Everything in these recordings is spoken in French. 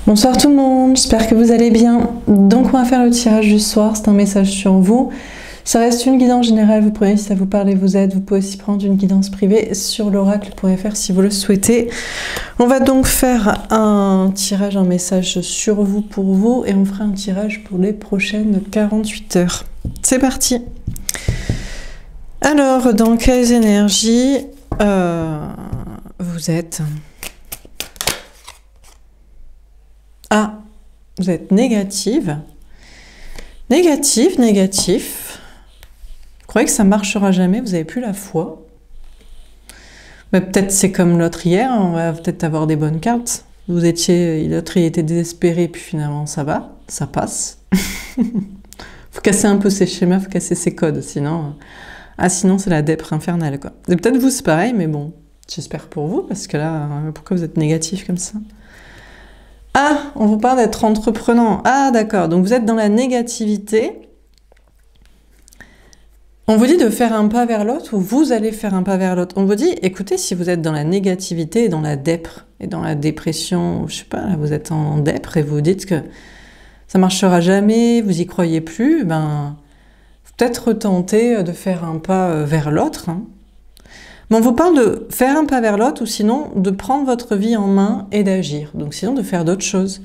Bonsoir tout le monde, j'espère que vous allez bien. Donc on va faire le tirage du soir, c'est un message sur vous. Ça reste une guidance générale, vous prenez si ça vous parle et vous aide. Vous pouvez aussi prendre une guidance privée sur l'oracle.fr si vous le souhaitez. On va donc faire un tirage, un message sur vous pour vous et on fera un tirage pour les prochaines 48 heures. C'est parti. Alors, dans quelles énergies vous êtes? Ah, vous êtes négative. Négatif. Vous croyez que ça marchera jamais, vous n'avez plus la foi. Mais peut-être c'est comme l'autre hier, on va peut-être avoir des bonnes cartes. L'autre il était désespéré, puis finalement ça va, ça passe. Faut casser un peu ses schémas, faut casser ses codes, sinon c'est la dèpre infernale, quoi. Et peut-être vous c'est pareil, mais bon, j'espère pour vous, parce que là, pourquoi vous êtes négatif comme ça? Ah, on vous parle d'être entreprenant. Ah, d'accord. Donc, vous êtes dans la négativité. On vous dit de faire un pas vers l'autre ou vous allez faire un pas vers l'autre. On vous dit, écoutez, si vous êtes dans la négativité et dans la dèpre et dans la dépression, je sais pas, là, vous êtes en dèpre et vous dites que ça marchera jamais, vous y croyez plus, ben, peut-être tenter de faire un pas vers l'autre, hein. Mais on vous parle de faire un pas vers l'autre ou sinon de prendre votre vie en main et d'agir. Donc sinon de faire d'autres choses.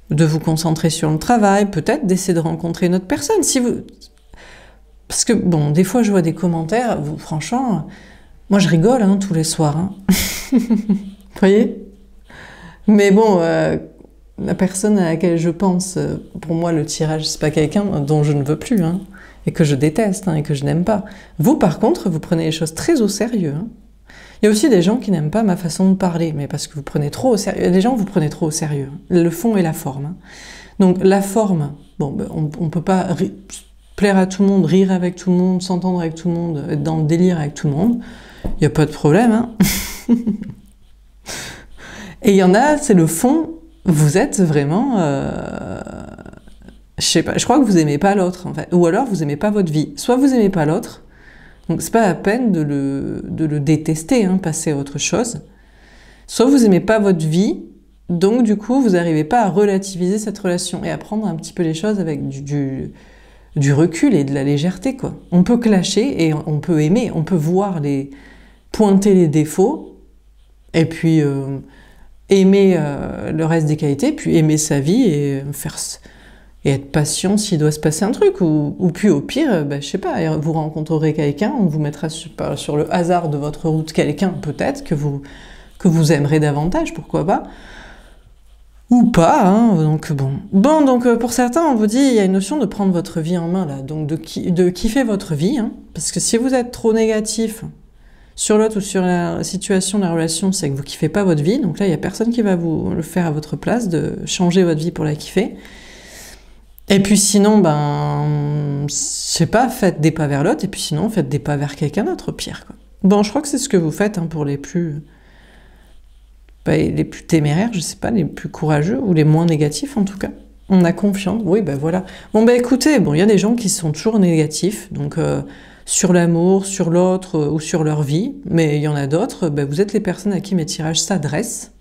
De vous concentrer sur le travail, peut-être d'essayer de rencontrer une autre personne. Parce que, bon, des fois je vois des commentaires, franchement, moi je rigole hein, tous les soirs. Hein. Vous voyez? Mais bon, la personne à laquelle je pense, pour moi le tirage, c'est pas quelqu'un dont je ne veux plus. Hein. Et que je déteste hein, et que je n'aime pas. Vous, par contre, vous prenez les choses très au sérieux. Hein. Il y a aussi des gens qui n'aiment pas ma façon de parler, mais parce que vous prenez trop au sérieux. Il y a des gens que vous prenez trop au sérieux. Hein. Le fond et la forme. Hein. Donc la forme, bon, ben, on ne peut pas plaire à tout le monde, rire avec tout le monde, s'entendre avec tout le monde, être dans le délire avec tout le monde. Il n'y a pas de problème. Hein. Et il y en a, c'est le fond. Vous êtes vraiment... je sais pas, je crois que vous aimez pas l'autre en fait, ou alors vous aimez pas votre vie. Soit vous aimez pas l'autre, donc c'est pas la peine de le détester, hein, passer à autre chose. Soit vous aimez pas votre vie, donc du coup vous n'arrivez pas à relativiser cette relation et à prendre un petit peu les choses avec du recul et de la légèreté, quoi. On peut clasher et on peut aimer, on peut pointer les défauts et puis aimer le reste des qualités, puis aimer sa vie et être patient s'il doit se passer un truc, ou puis au pire, ben, je sais pas, vous rencontrerez quelqu'un, on vous mettra sur le hasard de votre route quelqu'un, peut-être, que vous aimerez davantage, pourquoi pas, ou pas, hein, donc bon. Bon, donc pour certains, on vous dit, il y a une notion de prendre votre vie en main, là, donc de kiffer votre vie, hein, parce que si vous êtes trop négatif sur l'autre ou sur la situation, la relation, c'est que vous kiffez pas votre vie, donc là, il y a personne qui va vous le faire à votre place, de changer votre vie pour la kiffer. Et puis sinon, ben, je sais pas, faites des pas vers l'autre, et puis sinon, faites des pas vers quelqu'un d'autre, pire, quoi. Bon, je crois que c'est ce que vous faites hein, pour les plus téméraires, je sais pas, les plus courageux, ou les moins négatifs en tout cas. On a confiance, oui, ben voilà. Bon, ben écoutez, bon, il y a des gens qui sont toujours négatifs, donc sur l'amour, sur l'autre, ou sur leur vie, mais il y en a d'autres, ben, vous êtes les personnes à qui mes tirages s'adressent,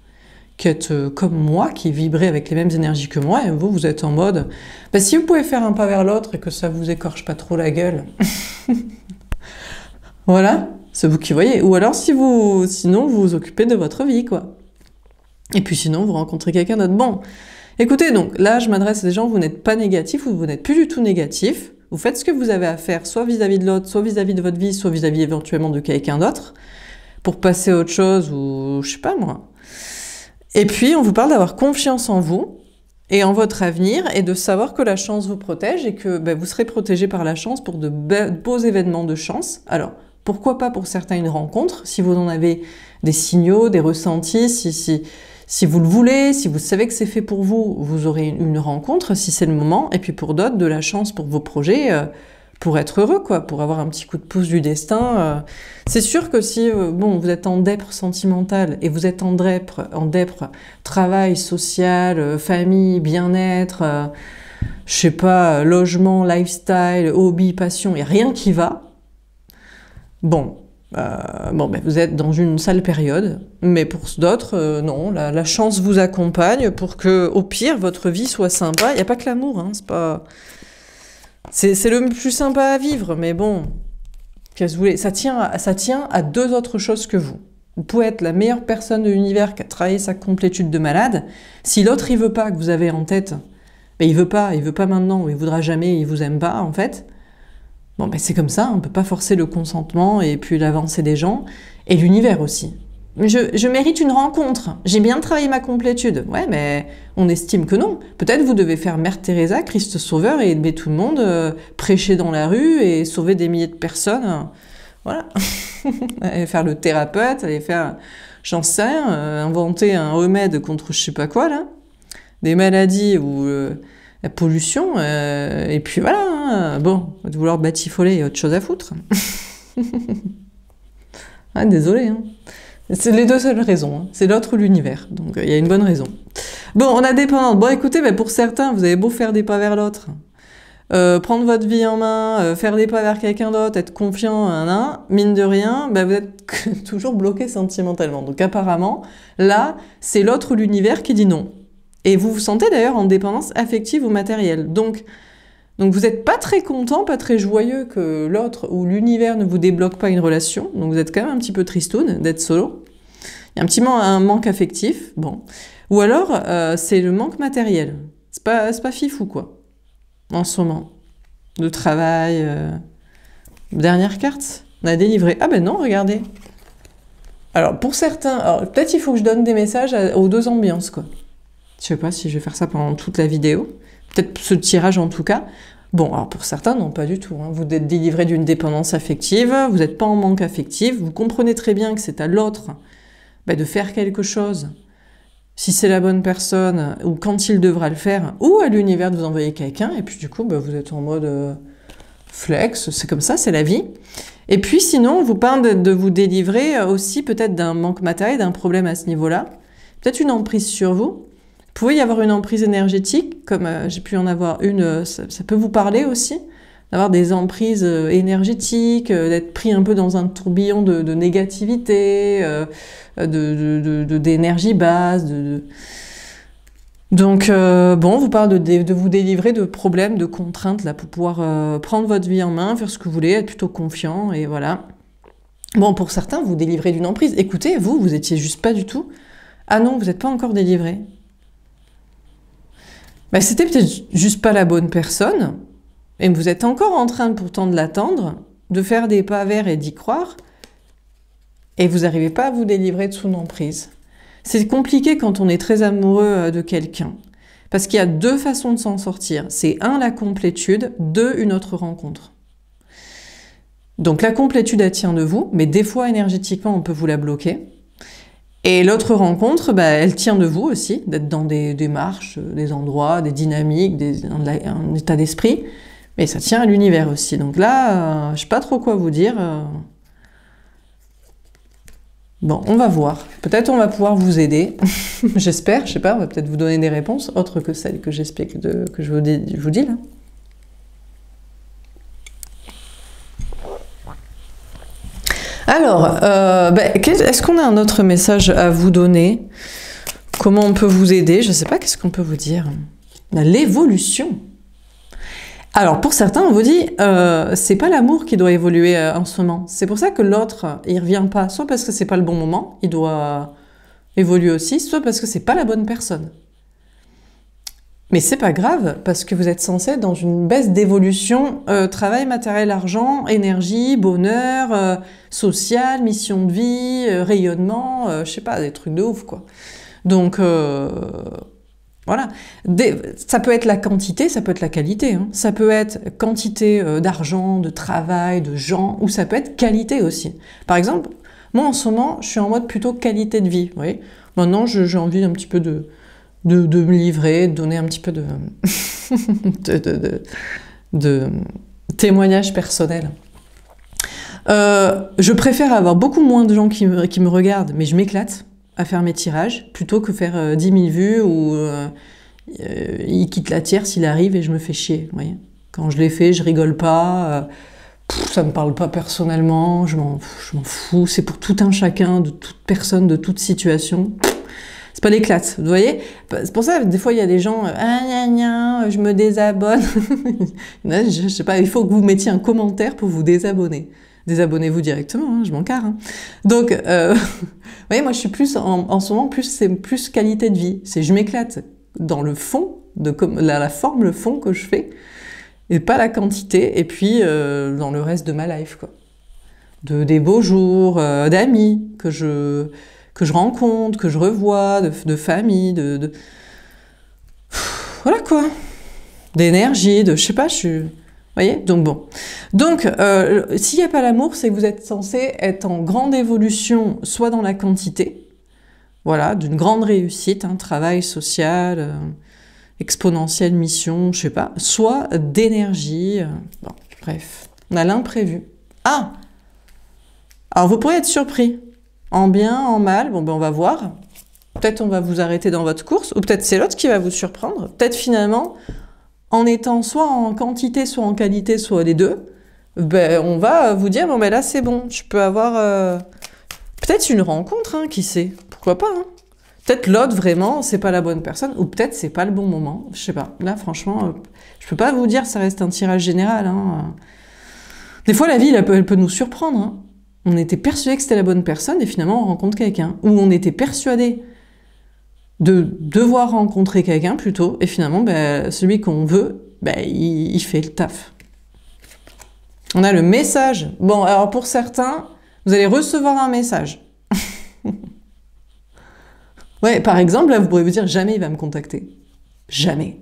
qui êtes comme moi, qui vibrez avec les mêmes énergies que moi, et vous êtes en mode, bah, si vous pouvez faire un pas vers l'autre et que ça vous écorche pas trop la gueule, voilà, c'est vous qui voyez. Ou alors sinon vous vous occupez de votre vie, quoi. Et puis sinon vous rencontrez quelqu'un d'autre. Bon, écoutez, donc là je m'adresse à des gens, vous n'êtes pas négatifs ou vous n'êtes plus du tout négatif. Vous faites ce que vous avez à faire, soit vis-à-vis de l'autre, soit vis-à-vis de votre vie, soit vis-à-vis éventuellement de quelqu'un d'autre, pour passer à autre chose ou je sais pas moi. Et puis, on vous parle d'avoir confiance en vous et en votre avenir et de savoir que la chance vous protège et que ben, vous serez protégé par la chance pour de beaux événements de chance. Alors, pourquoi pas pour certains une rencontre, si vous en avez des signaux, des ressentis, si vous le voulez, si vous savez que c'est fait pour vous, vous aurez une rencontre si c'est le moment. Et puis pour d'autres, de la chance pour vos projets, pour être heureux, quoi, pour avoir un petit coup de pouce du destin. C'est sûr que si bon, vous êtes en dèpre sentimentale et vous êtes en dèpre travail, social, famille, bien-être, je sais pas, logement, lifestyle, hobby, passion, il n'y a rien qui va. Bon, Bon, ben, vous êtes dans une sale période, mais pour d'autres, non, la chance vous accompagne pour que, au pire, votre vie soit sympa. Il n'y a pas que l'amour, hein, c'est le plus sympa à vivre, mais bon, qu'est-ce que vous voulez, ça tient à deux autres choses que vous. Vous pouvez être la meilleure personne de l'univers qui a travaillé sa complétude de malade. Si l'autre, il veut pas que vous avez en tête, ben, il veut pas maintenant, ou il voudra jamais, il vous aime pas, en fait. Bon, ben c'est comme ça, on ne peut pas forcer le consentement et puis l'avancée des gens, et l'univers aussi. Je mérite une rencontre, j'ai bien travaillé ma complétude. Ouais, mais on estime que non. Peut-être vous devez faire Mère Teresa, Christ Sauveur, et aider tout le monde, prêcher dans la rue et sauver des milliers de personnes. Voilà. Aller faire le thérapeute, aller faire, j'en sais rien, inventer un remède contre je sais pas quoi, là. Des maladies ou... la pollution, et puis voilà, hein, bon, de vouloir batifoler, il y a autre chose à foutre. Ah, désolé, hein. C'est les deux seules raisons, hein. C'est l'autre ou l'univers, donc il y a une bonne raison. Bon, on a dépendante. Bon, écoutez, ben, pour certains, vous avez beau faire des pas vers l'autre, prendre votre vie en main, faire des pas vers quelqu'un d'autre, être confiant, mine de rien, ben, vous êtes toujours bloqué sentimentalement. Donc apparemment, là, c'est l'autre ou l'univers qui dit non. Et vous vous sentez d'ailleurs en dépendance affective ou matérielle. Donc vous n'êtes pas très content, pas très joyeux que l'autre ou l'univers ne vous débloque pas une relation. Donc vous êtes quand même un petit peu tristoun d'être solo. Il y a un petit un manque affectif. Bon. Ou alors, c'est le manque matériel. C'est pas fifou, quoi. En ce moment. De travail. Dernière carte. On a délivré. Ah ben non, regardez. Alors, pour certains... peut-être il faut que je donne des messages aux deux ambiances, quoi. Je sais pas si je vais faire ça pendant toute la vidéo. Peut-être ce tirage en tout cas. Bon, alors pour certains, non, pas du tout. Hein. Vous êtes délivré d'une dépendance affective, vous n'êtes pas en manque affectif, vous comprenez très bien que c'est à l'autre de faire quelque chose, si c'est la bonne personne, ou quand il devra le faire, ou à l'univers de vous envoyer quelqu'un, et puis du coup, vous êtes en mode flex, c'est comme ça, c'est la vie. Et puis sinon, on vous parle de vous délivrer aussi peut-être d'un manque matériel, d'un problème à ce niveau-là, peut-être une emprise sur vous. Vous pouvez y avoir une emprise énergétique, comme j'ai pu en avoir une, ça peut vous parler aussi, d'avoir des emprises énergétiques, d'être pris un peu dans un tourbillon de négativité, d'énergie basse. Donc, bon, on vous parle de vous délivrer de problèmes, de contraintes, là, pour pouvoir prendre votre vie en main, faire ce que vous voulez, être plutôt confiant, et voilà. Bon, pour certains, vous délivrez d'une emprise. Écoutez, vous étiez juste pas du tout... Ah non, vous n'êtes pas encore délivré. C'était peut-être juste pas la bonne personne, et vous êtes encore en train pourtant de l'attendre, de faire des pas vers et d'y croire, et vous n'arrivez pas à vous délivrer de son emprise. C'est compliqué quand on est très amoureux de quelqu'un, parce qu'il y a deux façons de s'en sortir. C'est la complétude, une autre rencontre. Donc la complétude, elle tient de vous, mais des fois énergétiquement, on peut vous la bloquer. Et l'autre rencontre, elle tient de vous aussi, d'être dans des démarches, des endroits, des dynamiques, un état d'esprit, mais ça tient à l'univers aussi. Donc là, je sais pas trop quoi vous dire. Bon, on va voir. Peut-être on va pouvoir vous aider. J'espère, je sais pas, on va peut-être vous donner des réponses, autres que celles que j'explique, que je vous dis là. Alors, est-ce qu'on a un autre message à vous donner? Comment on peut vous aider? Je ne sais pas, qu'est-ce qu'on peut vous dire? L'évolution. Alors, pour certains, on vous dit, c'est pas l'amour qui doit évoluer en ce moment. C'est pour ça que l'autre, il revient pas, soit parce que c'est pas le bon moment, il doit évoluer aussi, soit parce que c'est pas la bonne personne. Mais c'est pas grave, parce que vous êtes censé être dans une baisse d'évolution, travail, matériel, argent, énergie, bonheur, social, mission de vie, rayonnement, je sais pas, des trucs de ouf, quoi. Donc, voilà. Ça peut être la quantité, ça peut être la qualité. Hein. Ça peut être quantité d'argent, de travail, de gens, ou ça peut être qualité aussi. Par exemple, moi en ce moment, je suis en mode plutôt qualité de vie, vous voyez. Maintenant, j'ai envie un petit peu de me livrer, de donner un petit peu de témoignages personnels. Je préfère avoir beaucoup moins de gens qui me regardent, mais je m'éclate à faire mes tirages, plutôt que faire 10 000 vues ou il quitte la tierce, il arrive et je me fais chier. Vous voyez, quand je l'ai fait, je rigole pas. Ça me parle pas personnellement, je m'en fous, c'est pour tout un chacun, de toute personne, de toute situation. C'est pas l'éclate, vous voyez? C'est pour ça, des fois, il y a des gens, ah, gna, gna, je me désabonne. Je sais pas, il faut que vous mettiez un commentaire pour vous désabonner. Désabonnez-vous directement, hein, je m'en carre. Hein. Donc, vous voyez, moi, je suis plus, en ce moment, c'est plus qualité de vie. C'est je m'éclate dans le fond, la forme, le fond que je fais, et pas la quantité, et puis dans le reste de ma life, quoi. Des beaux jours, d'amis que je rencontre, que je revois, de famille, voilà quoi. D'énergie, je sais pas, vous voyez? Donc bon. Donc, s'il n'y a pas l'amour, c'est que vous êtes censé être en grande évolution, soit dans la quantité, voilà, d'une grande réussite, hein, travail social, exponentielle mission, je sais pas, soit d'énergie, bon, bref. On a l'imprévu. Ah! Alors, vous pourriez être surpris. En bien, en mal, bon ben on va voir. Peut-être on va vous arrêter dans votre course, ou peut-être c'est l'autre qui va vous surprendre. Peut-être finalement, en étant soit en quantité, soit en qualité, soit les deux, ben on va vous dire, bon ben là c'est bon, je peux avoir peut-être une rencontre, hein, qui sait, pourquoi pas, hein. Peut-être l'autre vraiment, c'est pas la bonne personne, ou peut-être c'est pas le bon moment, je sais pas. Là franchement, je peux pas vous dire, ça reste un tirage général, hein. Des fois la vie, elle peut nous surprendre, hein. On était persuadé que c'était la bonne personne et finalement on rencontre quelqu'un. Ou on était persuadé de devoir rencontrer quelqu'un plutôt et finalement ben, celui qu'on veut, ben, il fait le taf. On a le message. Bon, alors pour certains, vous allez recevoir un message. Ouais, par exemple, là vous pourrez vous dire jamais il va me contacter. Jamais.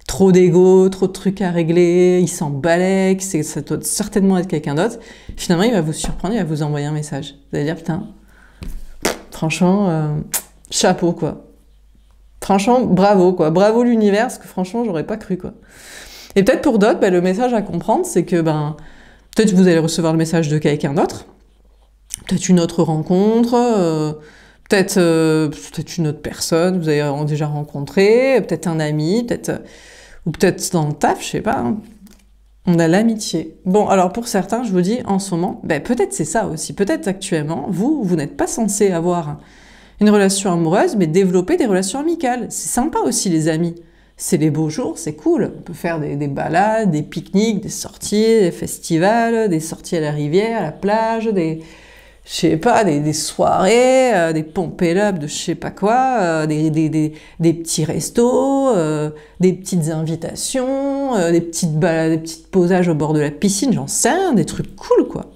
Trop d'ego, trop de trucs à régler, il s'en balèque, ça doit certainement être quelqu'un d'autre. Finalement, il va vous surprendre, il va vous envoyer un message. Vous allez dire, putain, franchement, chapeau, quoi. Franchement, bravo, quoi. Bravo l'univers, parce que franchement, j'aurais pas cru, quoi. Et peut-être pour d'autres, ben, le message à comprendre, c'est que peut-être vous allez recevoir le message de quelqu'un d'autre, peut-être une autre rencontre, peut-être une autre personne que vous avez déjà rencontrée, peut-être un ami, peut-être... ou peut-être dans le taf, je sais pas, hein. On a l'amitié. Bon, alors pour certains, je vous dis, en ce moment, ben, peut-être c'est ça aussi. Peut-être actuellement, vous n'êtes pas censé avoir une relation amoureuse, mais développer des relations amicales. C'est sympa aussi, les amis. C'est les beaux jours, c'est cool. On peut faire des balades, des pique-niques, des sorties, des festivals, des sorties à la rivière, à la plage, je sais pas, des soirées, des pompes-up de je sais pas quoi, des petits restos, des petites invitations, des petites balades, des petits posages au bord de la piscine, j'en sais rien, des trucs cool, quoi.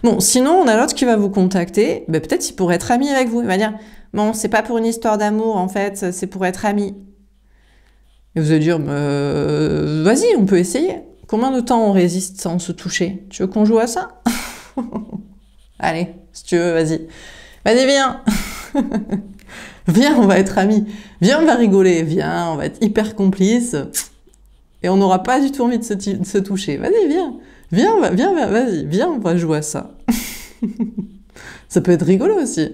Bon, sinon, on a l'autre qui va vous contacter, ben, peut-être il pourrait être ami avec vous. Il va dire, bon, c'est pas pour une histoire d'amour, en fait, c'est pour être ami. Et vous allez dire, vas-y, on peut essayer. Combien de temps on résiste sans se toucher? Tu veux qu'on joue à ça? Allez, si tu veux, vas-y. Vas-y, viens. Viens, on va être amis. Viens, on va rigoler. Viens, on va être hyper complices. Et on n'aura pas du tout envie de se toucher. Vas-y, viens. Viens, vas-y. Viens, on va jouer à ça. Ça peut être rigolo aussi.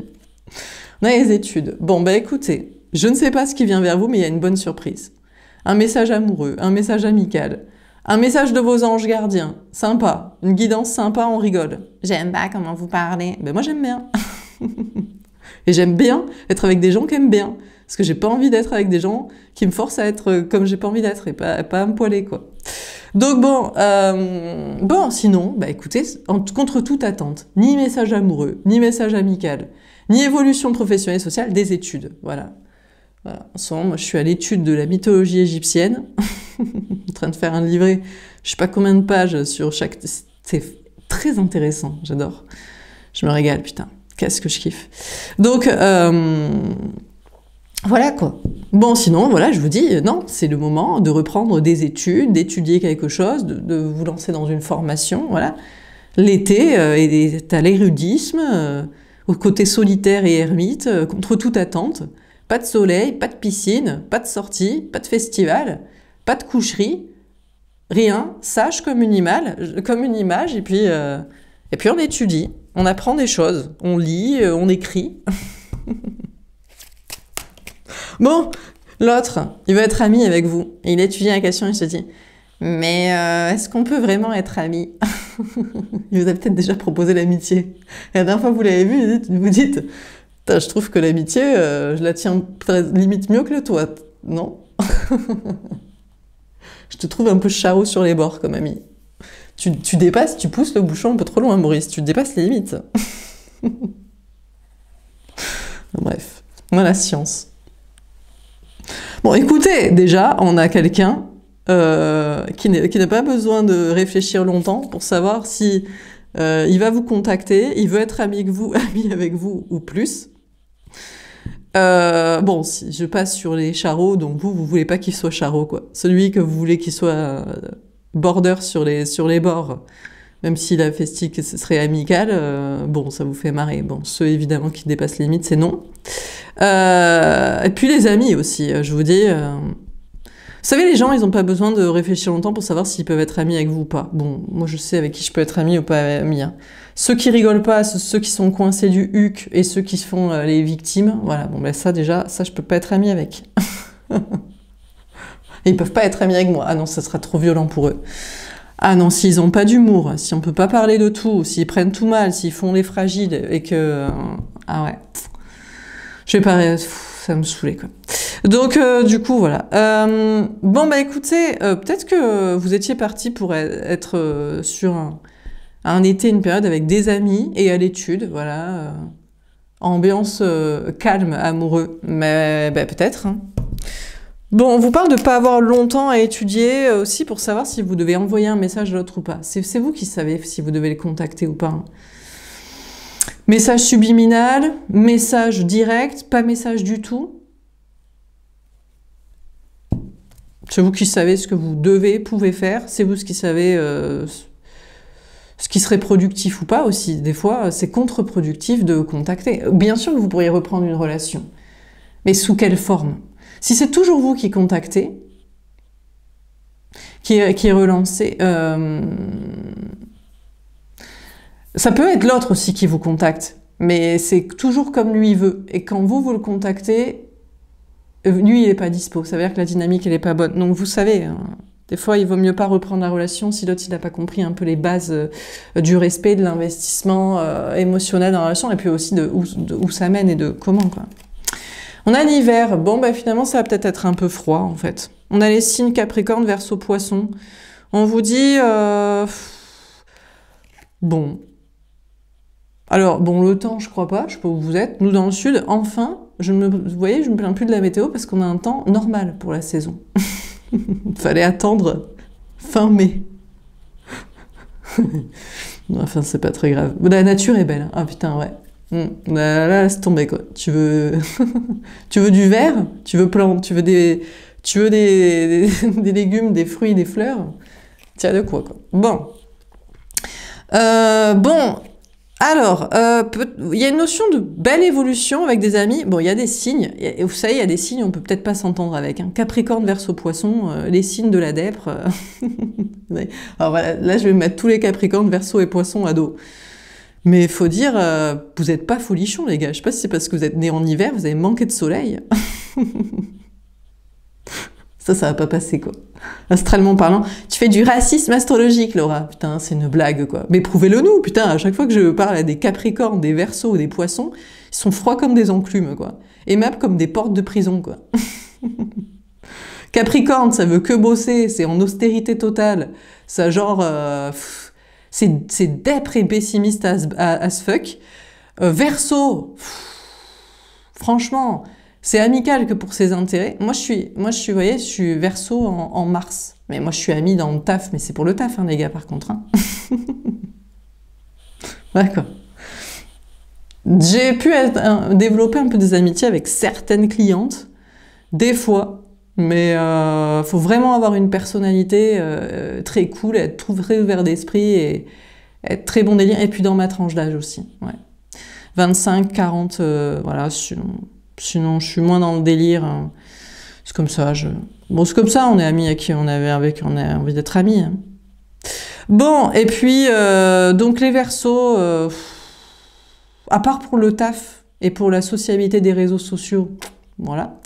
On a les études. Bon, bah écoutez, je ne sais pas ce qui vient vers vous, mais il y a une bonne surprise. Un message amoureux, un message amical. Un message de vos anges gardiens, sympa, une guidance sympa, on rigole. J'aime pas comment vous parlez. Ben moi j'aime bien. Et j'aime bien être avec des gens qui aiment bien. Parce que j'ai pas envie d'être avec des gens qui me forcent à être comme j'ai pas envie d'être et pas à me poiler, quoi. Donc bon, sinon, bah écoutez, contre toute attente, ni message amoureux, ni message amical, ni évolution professionnelle et sociale, des études, voilà. Voilà. En ce moment, moi, je suis à l'étude de la mythologie égyptienne, en train de faire un livret, je sais pas combien de pages sur chaque... C'est très intéressant, j'adore. Je me régale, putain. Qu'est-ce que je kiffe. Donc, voilà quoi. Bon, sinon, voilà, je vous dis, non, c'est le moment de reprendre des études, d'étudier quelque chose, de vous lancer dans une formation, voilà. L'été est à l'érudisme, au côté solitaire et ermite, contre toute attente. Pas de soleil, pas de piscine, pas de sortie, pas de festival, pas de coucherie, rien, sage comme une image, et puis on étudie, on apprend des choses, on lit, on écrit. Bon, l'autre, il veut être ami avec vous, et il étudie la question, il se dit, Mais est-ce qu'on peut vraiment être amis? Il vous a peut-être déjà proposé l'amitié. Et la dernière fois que vous l'avez vu, vous dites, putain, je trouve que l'amitié, je la tiens limite mieux que toi. Non? Je te trouve un peu charot sur les bords comme ami. Tu dépasses, tu pousses le bouchon un peu trop loin, Maurice. Tu dépasses les limites. Bref, voilà la science. Bon, écoutez, déjà, on a quelqu'un qui n'a pas besoin de réfléchir longtemps pour savoir si il va vous contacter, il veut être ami avec vous ou plus. Bon, si je passe sur les charros, donc vous voulez pas qu'il soit charrot, quoi. Celui que vous voulez qu'il soit border sur les bords, même si la festique ce serait amical, bon, ça vous fait marrer. Bon, ceux évidemment qui dépassent les limites, c'est non. Et puis les amis aussi, je vous dis. Vous savez, les gens, ils n'ont pas besoin de réfléchir longtemps pour savoir s'ils peuvent être amis avec vous ou pas. Bon, moi je sais avec qui je peux être ami ou pas ami. Hein. Ceux qui rigolent pas, ceux qui sont coincés du huc et ceux qui se font les victimes, voilà, bon ben ça déjà, ça je peux pas être ami avec. Et ils peuvent pas être amis avec moi. Ah non, ça sera trop violent pour eux. Ah non, s'ils ont pas d'humour, si on peut pas parler de tout, s'ils prennent tout mal, s'ils font les fragiles et que... ah ouais. Je vais pas... ça me saoulait quoi. Donc du coup voilà. Bon bah écoutez, peut-être que vous étiez parti pour être sur un été, une période avec des amis et à l'étude, voilà. Ambiance calme, amoureux, mais bah, peut-être. Hein. Bon, on vous parle de pas avoir longtemps à étudier aussi pour savoir si vous devez envoyer un message à l'autre ou pas. C'est vous qui savez si vous devez le contacter ou pas. Hein. Message subliminal, message direct, pas message du tout. C'est vous qui savez ce que vous pouvez faire. C'est vous qui savez ce qui serait productif ou pas aussi. Des fois, c'est contre-productif de contacter. Bien sûr que vous pourriez reprendre une relation. Mais sous quelle forme? Si c'est toujours vous qui contactez, qui est relancé, ça peut être l'autre aussi qui vous contacte. Mais c'est toujours comme lui veut. Et quand vous le contactez, lui, il n'est pas dispo. Ça veut dire que la dynamique, elle n'est pas bonne. Donc, vous savez, hein, des fois, il vaut mieux pas reprendre la relation si l'autre, il n'a pas compris un peu les bases du respect, de l'investissement émotionnel dans la relation, et puis aussi de où ça mène et de comment, quoi. On a l'hiver. Bon, bah, finalement, ça va peut-être être un peu froid, en fait. On a les signes Capricorne, Verseau, Poisson. On vous dit... bon... Alors, bon, le temps, je crois pas, je sais pas où vous êtes. Nous, dans le sud, enfin, vous voyez, je me plains plus de la météo parce qu'on a un temps normal pour la saison. Fallait attendre fin mai. Enfin, c'est pas très grave. La nature est belle. Ah putain, ouais. Là, laisse tomber, quoi. Tu veux... tu veux du vert, tu veux des légumes, des fruits, des fleurs. Tiens, de quoi, quoi. Bon. Bon... Alors, il y a une notion de belle évolution avec des amis. Bon, il y a des signes. Et vous savez, il y a des signes, on peut peut-être pas s'entendre avec. Hein. Capricorne, Verseau, Poisson, les signes de la dèpre. Alors voilà, là, je vais mettre tous les Capricornes, Verseau et Poisson à dos. Mais il faut dire, vous n'êtes pas folichons, les gars. Je sais pas si c'est parce que vous êtes nés en hiver, vous avez manqué de soleil. Ça va pas passer, quoi. Astralement parlant. Tu fais du racisme astrologique, Laura. Putain, c'est une blague, quoi. Mais prouvez-le nous, putain. À chaque fois que je parle à des Capricornes, des Verseaux ou des Poissons, ils sont froids comme des enclumes, quoi. Aimables comme des portes de prison, quoi. Capricorne, ça veut que bosser, c'est en austérité totale. Ça, genre... c'est dépre et pessimiste as fuck. Verseau... franchement... C'est amical que pour ses intérêts. Moi, vous voyez, je suis Verseau en mars. Mais moi, je suis amie dans le taf, mais c'est pour le taf, hein, les gars, par contre. Hein. D'accord. J'ai pu développer un peu des amitiés avec certaines clientes, des fois, mais faut vraiment avoir une personnalité très cool, être très ouvert d'esprit et être très bon délire. Et puis dans ma tranche d'âge aussi. Ouais. 25, 40, voilà. Sinon, je suis moins dans le délire. Hein. C'est comme ça. Bon, c'est comme ça. On est amis à qui on a envie d'être amis. Hein. Bon, et puis, donc les Verseaux, à part pour le taf et pour la sociabilité des réseaux sociaux, voilà.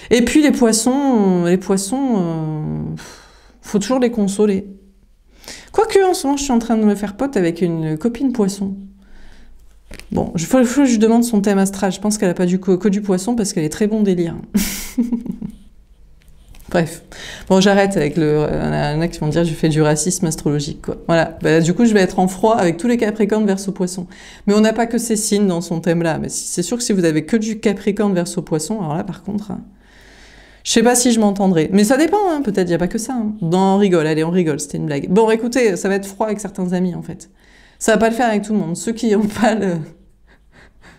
Et puis les Poissons, Faut toujours les consoler. Quoique, en ce moment, je suis en train de me faire pote avec une copine poisson. Bon, il faut que je lui demande son thème astral. Je pense qu'elle a pas que du poisson parce qu'elle est très bon délire. Bref. Bon, j'arrête avec il y en a qui vont dire que je fais du racisme astrologique, quoi. Voilà. Bah, du coup, je vais être en froid avec tous les Capricornes Verseau Poisson. Mais on n'a pas que ces signes dans son thème-là. Mais c'est sûr que si vous avez que du Capricorne Verseau Poisson, alors là, par contre, je sais pas si je m'entendrai. Mais ça dépend, hein. Peut-être, il n'y a pas que ça. Hein. Non, on rigole. Allez, on rigole. C'était une blague. Bon, écoutez, ça va être froid avec certains amis, en fait. Ça va pas le faire avec tout le monde. Ceux qui ont pas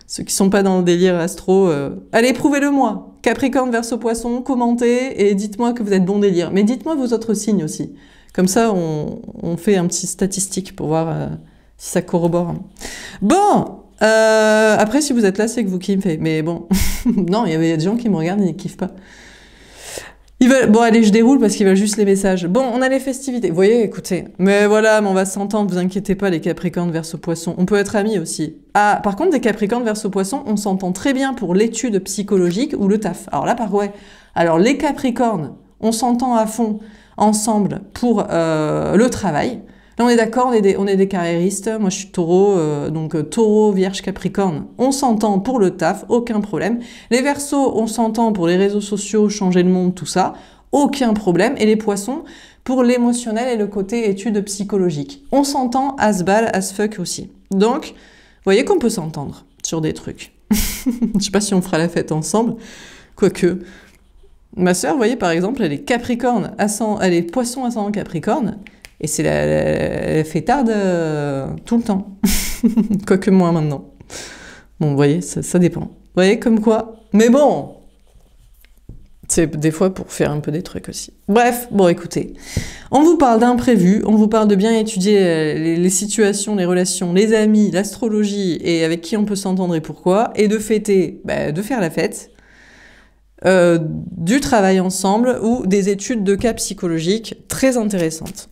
Ceux qui sont pas dans le délire astro, allez, prouvez-le-moi. Capricorne, Verseau, Poisson, commentez et dites-moi que vous êtes bon délire. Mais dites-moi vos autres signes aussi. Comme ça, on fait un petit statistique pour voir si ça corrobore. Bon, après, si vous êtes là, c'est que vous kiffez. Mais bon, non, il y a des gens qui me regardent et ils kiffent pas. Bon, allez, je déroule parce qu'ils veulent juste les messages. Bon, on a les festivités. Vous voyez, écoutez. Mais voilà, mais on va s'entendre, vous inquiétez pas, les Capricornes, Verseau, Poisson. On peut être amis aussi. Ah, par contre, des Capricornes, Verseau, Poisson, on s'entend très bien pour l'étude psychologique ou le taf. Alors là, ouais. Alors, les Capricornes, on s'entend à fond ensemble pour le travail. Là, on est d'accord, on est des carriéristes. Moi, je suis taureau, donc taureau, vierge, capricorne. On s'entend pour le taf, aucun problème. Les verseaux, on s'entend pour les réseaux sociaux, changer le monde, tout ça. Aucun problème. Et les poissons, pour l'émotionnel et le côté étude psychologique. On s'entend as bal, as fuck aussi. Donc, vous voyez qu'on peut s'entendre sur des trucs. Je sais pas si on fera la fête ensemble. Quoique. Ma sœur, vous voyez, par exemple, elle est capricorne, elle est poisson ascendant capricorne. Et c'est la fêtarde tout le temps. Quoique moins maintenant. Bon, vous voyez, ça dépend. Vous voyez, comme quoi. Mais bon, c'est des fois pour faire un peu des trucs aussi. Bref, bon, écoutez. On vous parle d'imprévus, on vous parle de bien étudier les situations, les relations, les amis, l'astrologie, et avec qui on peut s'entendre et pourquoi, et de fêter, de faire la fête. Du travail ensemble ou des études de cas psychologiques très intéressantes.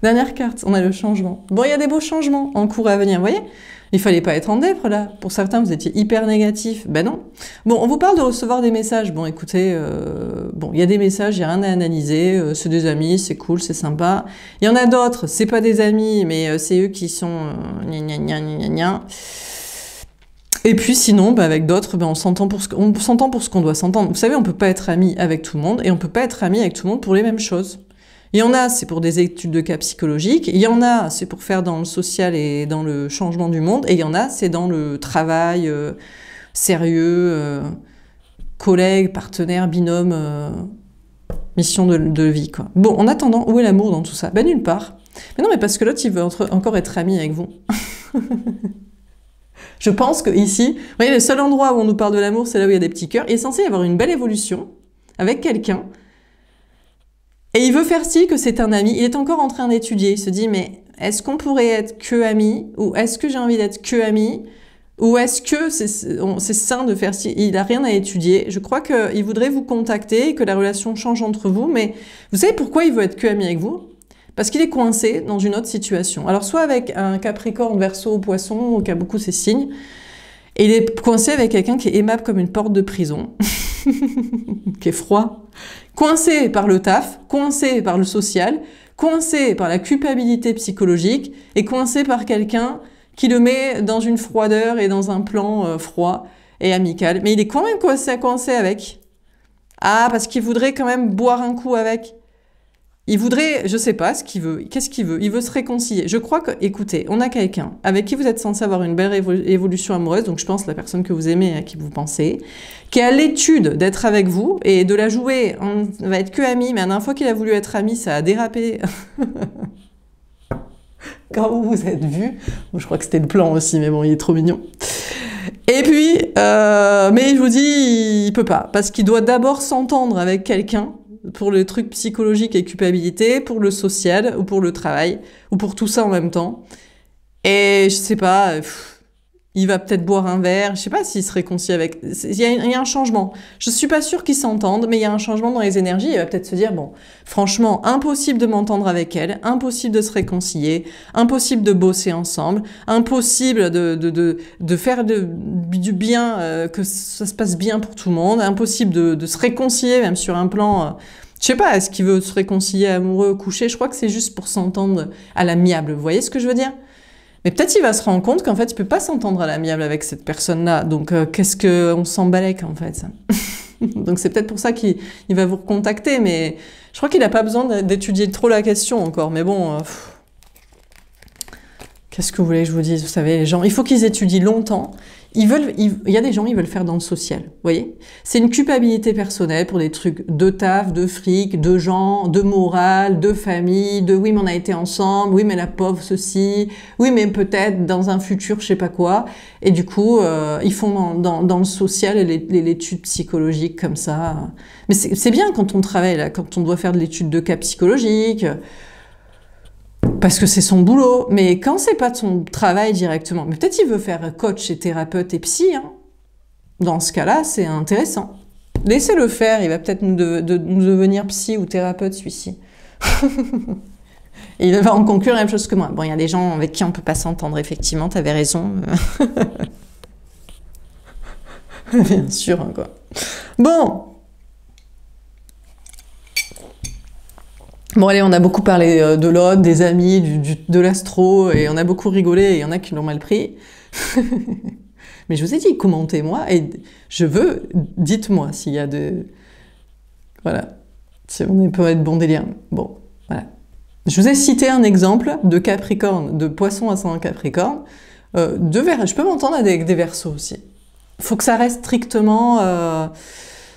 Dernière carte, on a le changement. Bon, il y a des beaux changements en cours à venir, vous voyez? Il fallait pas être en dèpre, là. Pour certains, vous étiez hyper négatif. Ben non. Bon, on vous parle de recevoir des messages. Bon, écoutez, bon, il y a des messages, il n'y a rien à analyser. C'est des amis, c'est cool, c'est sympa. Il y en a d'autres, c'est pas des amis, mais c'est eux qui sont gna gna gna gna gna. Et puis sinon, avec d'autres, on s'entend pour ce qu'on doit s'entendre. Vous savez, on peut pas être ami avec tout le monde et on peut pas être ami avec tout le monde pour les mêmes choses. Il y en a, c'est pour des études de cas psychologiques. Il y en a, c'est pour faire dans le social et dans le changement du monde. Et il y en a, c'est dans le travail sérieux, collègue, partenaire, binôme, mission de vie, quoi. Bon, en attendant, où est l'amour dans tout ça? Ben nulle part. Mais non, mais parce que l'autre, il veut encore être ami avec vous. Je pense que ici, vous voyez, le seul endroit où on nous parle de l'amour, c'est là où il y a des petits cœurs. Il est censé y avoir une belle évolution avec quelqu'un. Et il veut faire style que c'est un ami. Il est encore en train d'étudier. Il se dit, mais est-ce qu'on pourrait être que amis? Ou est-ce que j'ai envie d'être que ami? Ou est-ce que c'est sain de faire style? Il n'a rien à étudier. Je crois qu'il voudrait vous contacter, que la relation change entre vous. Mais vous savez pourquoi il veut être que ami avec vous? Parce qu'il est coincé dans une autre situation. Alors, soit avec un Capricorne, Verseau, Poisson, qui a beaucoup ces signes, et il est coincé avec quelqu'un qui est aimable comme une porte de prison, qui est froid, coincé par le taf, coincé par le social, coincé par la culpabilité psychologique, et coincé par quelqu'un qui le met dans une froideur et dans un plan froid et amical. Mais il est quand même coincé avec. Ah, parce qu'il voudrait quand même boire un coup avec. Il voudrait, je sais pas ce qu'il veut, qu'est-ce qu'il veut? Il veut se réconcilier. Je crois que, écoutez, on a quelqu'un avec qui vous êtes censé avoir une belle évolution amoureuse, donc je pense la personne que vous aimez, à qui vous pensez, qui a l'étude d'être avec vous et de la jouer. On va être que amis, mais la dernière fois qu'il a voulu être ami, ça a dérapé. Quand vous vous êtes vus, bon, je crois que c'était le plan aussi, mais bon, il est trop mignon. Et puis, mais je vous dis, il peut pas, parce qu'il doit d'abord s'entendre avec quelqu'un, pour le truc psychologique et culpabilité, pour le social, ou pour le travail, ou pour tout ça en même temps. Et je sais pas, il va peut-être boire un verre, je sais pas s'il se réconcilie avec... Il y a un changement. Je suis pas sûre qu'ils s'entendent, mais il y a un changement dans les énergies, il va peut-être se dire, bon, franchement, impossible de m'entendre avec elle, impossible de se réconcilier, impossible de bosser ensemble, impossible de faire du bien, que ça se passe bien pour tout le monde, impossible de se réconcilier, même sur un plan... Je sais pas, est-ce qu'il veut se réconcilier amoureux, coucher? Je crois que c'est juste pour s'entendre à l'amiable. Vous voyez ce que je veux dire? Mais peut-être il va se rendre compte qu'en fait, il peut pas s'entendre à l'amiable avec cette personne-là. Donc, qu'est-ce qu'on s'en balèque, en fait? Donc, c'est peut-être pour ça qu'il va vous recontacter. Mais je crois qu'il n'a pas besoin d'étudier trop la question encore. Mais bon, qu'est-ce que vous voulez que je vous dise? Vous savez, les gens, il faut qu'ils étudient longtemps. Il y a des gens, ils veulent faire dans le social, vous voyez? C'est une culpabilité personnelle pour des trucs de taf, de fric, de gens, de morale, de famille, de oui, mais on a été ensemble, oui, mais la pauvre ceci, oui, mais peut-être dans un futur, je sais pas quoi. Et du coup, ils font dans le social l'étude psychologique comme ça. Mais c'est bien quand on travaille là, quand on doit faire de l'étude de cas psychologique, parce que c'est son boulot, mais quand c'est pas de son travail directement, mais peut-être il veut faire coach et thérapeute et psy, hein. Dans ce cas-là, c'est intéressant. Laissez-le faire, il va peut-être nous devenir psy ou thérapeute, celui-ci. Il va en conclure la même chose que moi. Bon, il y a des gens avec qui on peut pas s'entendre, effectivement, t'avais raison. Bien sûr, hein, quoi. Bon. Bon allez, on a beaucoup parlé de l'autre, des amis, de l'astro, et on a beaucoup rigolé, et il y en a qui l'ont mal pris. Mais je vous ai dit, commentez-moi, et je veux, dites-moi s'il y a de... Voilà, si on peut être bon délire. Bon, voilà. Je vous ai cité un exemple de Capricorne, de Poisson ascendant Capricorne, je peux m'entendre avec des Verseaux aussi. Il faut que ça reste strictement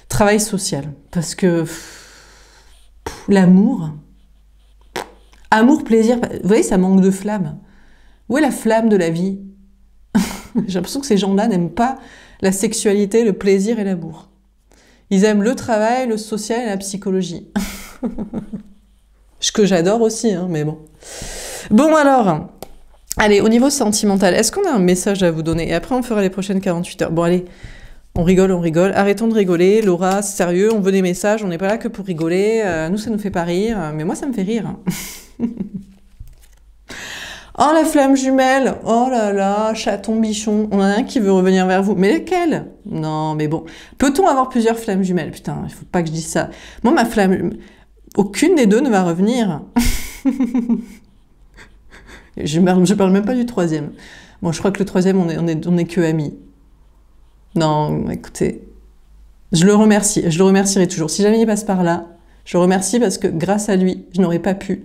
travail social, parce que l'amour... Amour, plaisir, vous voyez, ça manque de flamme. Où est la flamme de la vie? J'ai l'impression que ces gens-là n'aiment pas la sexualité, le plaisir et l'amour. Ils aiment le travail, le social et la psychologie. Ce que j'adore aussi, hein, mais bon. Bon alors, allez, au niveau sentimental, est-ce qu'on a un message à vous donner? Et après, on fera les prochaines 48 heures. Bon, allez, on rigole, on rigole. Arrêtons de rigoler. Laura, c'est sérieux, on veut des messages, on n'est pas là que pour rigoler. Nous, ça nous fait pas rire, mais moi, ça me fait rire. Oh, la flamme jumelle! Oh là là, chaton bichon. On en a un qui veut revenir vers vous. Mais lequel? Non, mais bon. Peut-on avoir plusieurs flammes jumelles? Putain, il faut pas que je dise ça. Moi, ma flamme... Aucune des deux ne va revenir. Je parle même pas du troisième. Bon, je crois que le troisième, on est que amis. Non, écoutez, je le remercie. Je le remercierai toujours. Si jamais il passe par là, je le remercie parce que grâce à lui, je n'aurais pas pu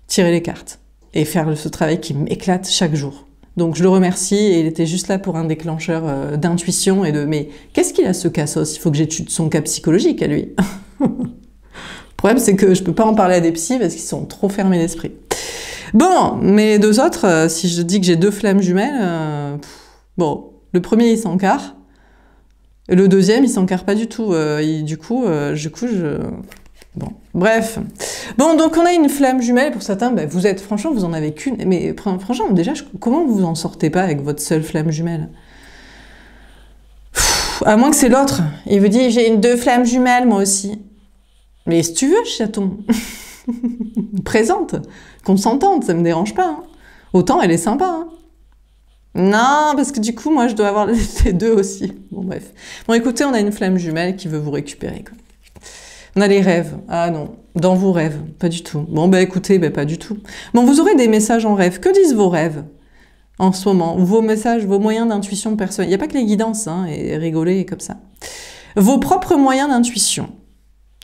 tirer les cartes et faire ce travail qui m'éclate chaque jour. Donc je le remercie et il était juste là pour un déclencheur d'intuition et de... Mais qu'est-ce qu'il a ce cassos? Il faut que j'étude son cas psychologique à lui. Le problème c'est que je peux pas en parler à des psys parce qu'ils sont trop fermés d'esprit. Bon, mais les deux autres, si je dis que j'ai deux flammes jumelles, bon, le premier il s'encarre, et le deuxième il s'encarre pas du tout. Du coup, Bon, bref. Bon, donc on a une flamme jumelle, pour certains, bah, franchement, vous en avez qu'une, mais franchement, déjà, comment vous en sortez pas avec votre seule flamme jumelle? À moins que c'est l'autre. Il vous dit, j'ai deux flammes jumelles, moi aussi. Mais si tu veux, chaton, présente, qu'on s'entende, ça me dérange pas. Hein. Autant elle est sympa. Hein. Non, parce que du coup, moi, je dois avoir les deux aussi. Bon, bref. Bon, écoutez, on a une flamme jumelle qui veut vous récupérer, quoi. On a les rêves. Ah non, dans vos rêves, pas du tout. Bon, bah écoutez, bah, pas du tout. Bon, vous aurez des messages en rêve. Que disent vos rêves en ce moment? Vos messages, vos moyens d'intuition personnelle. Il n'y a pas que les guidances, hein, et rigoler comme ça. Vos propres moyens d'intuition.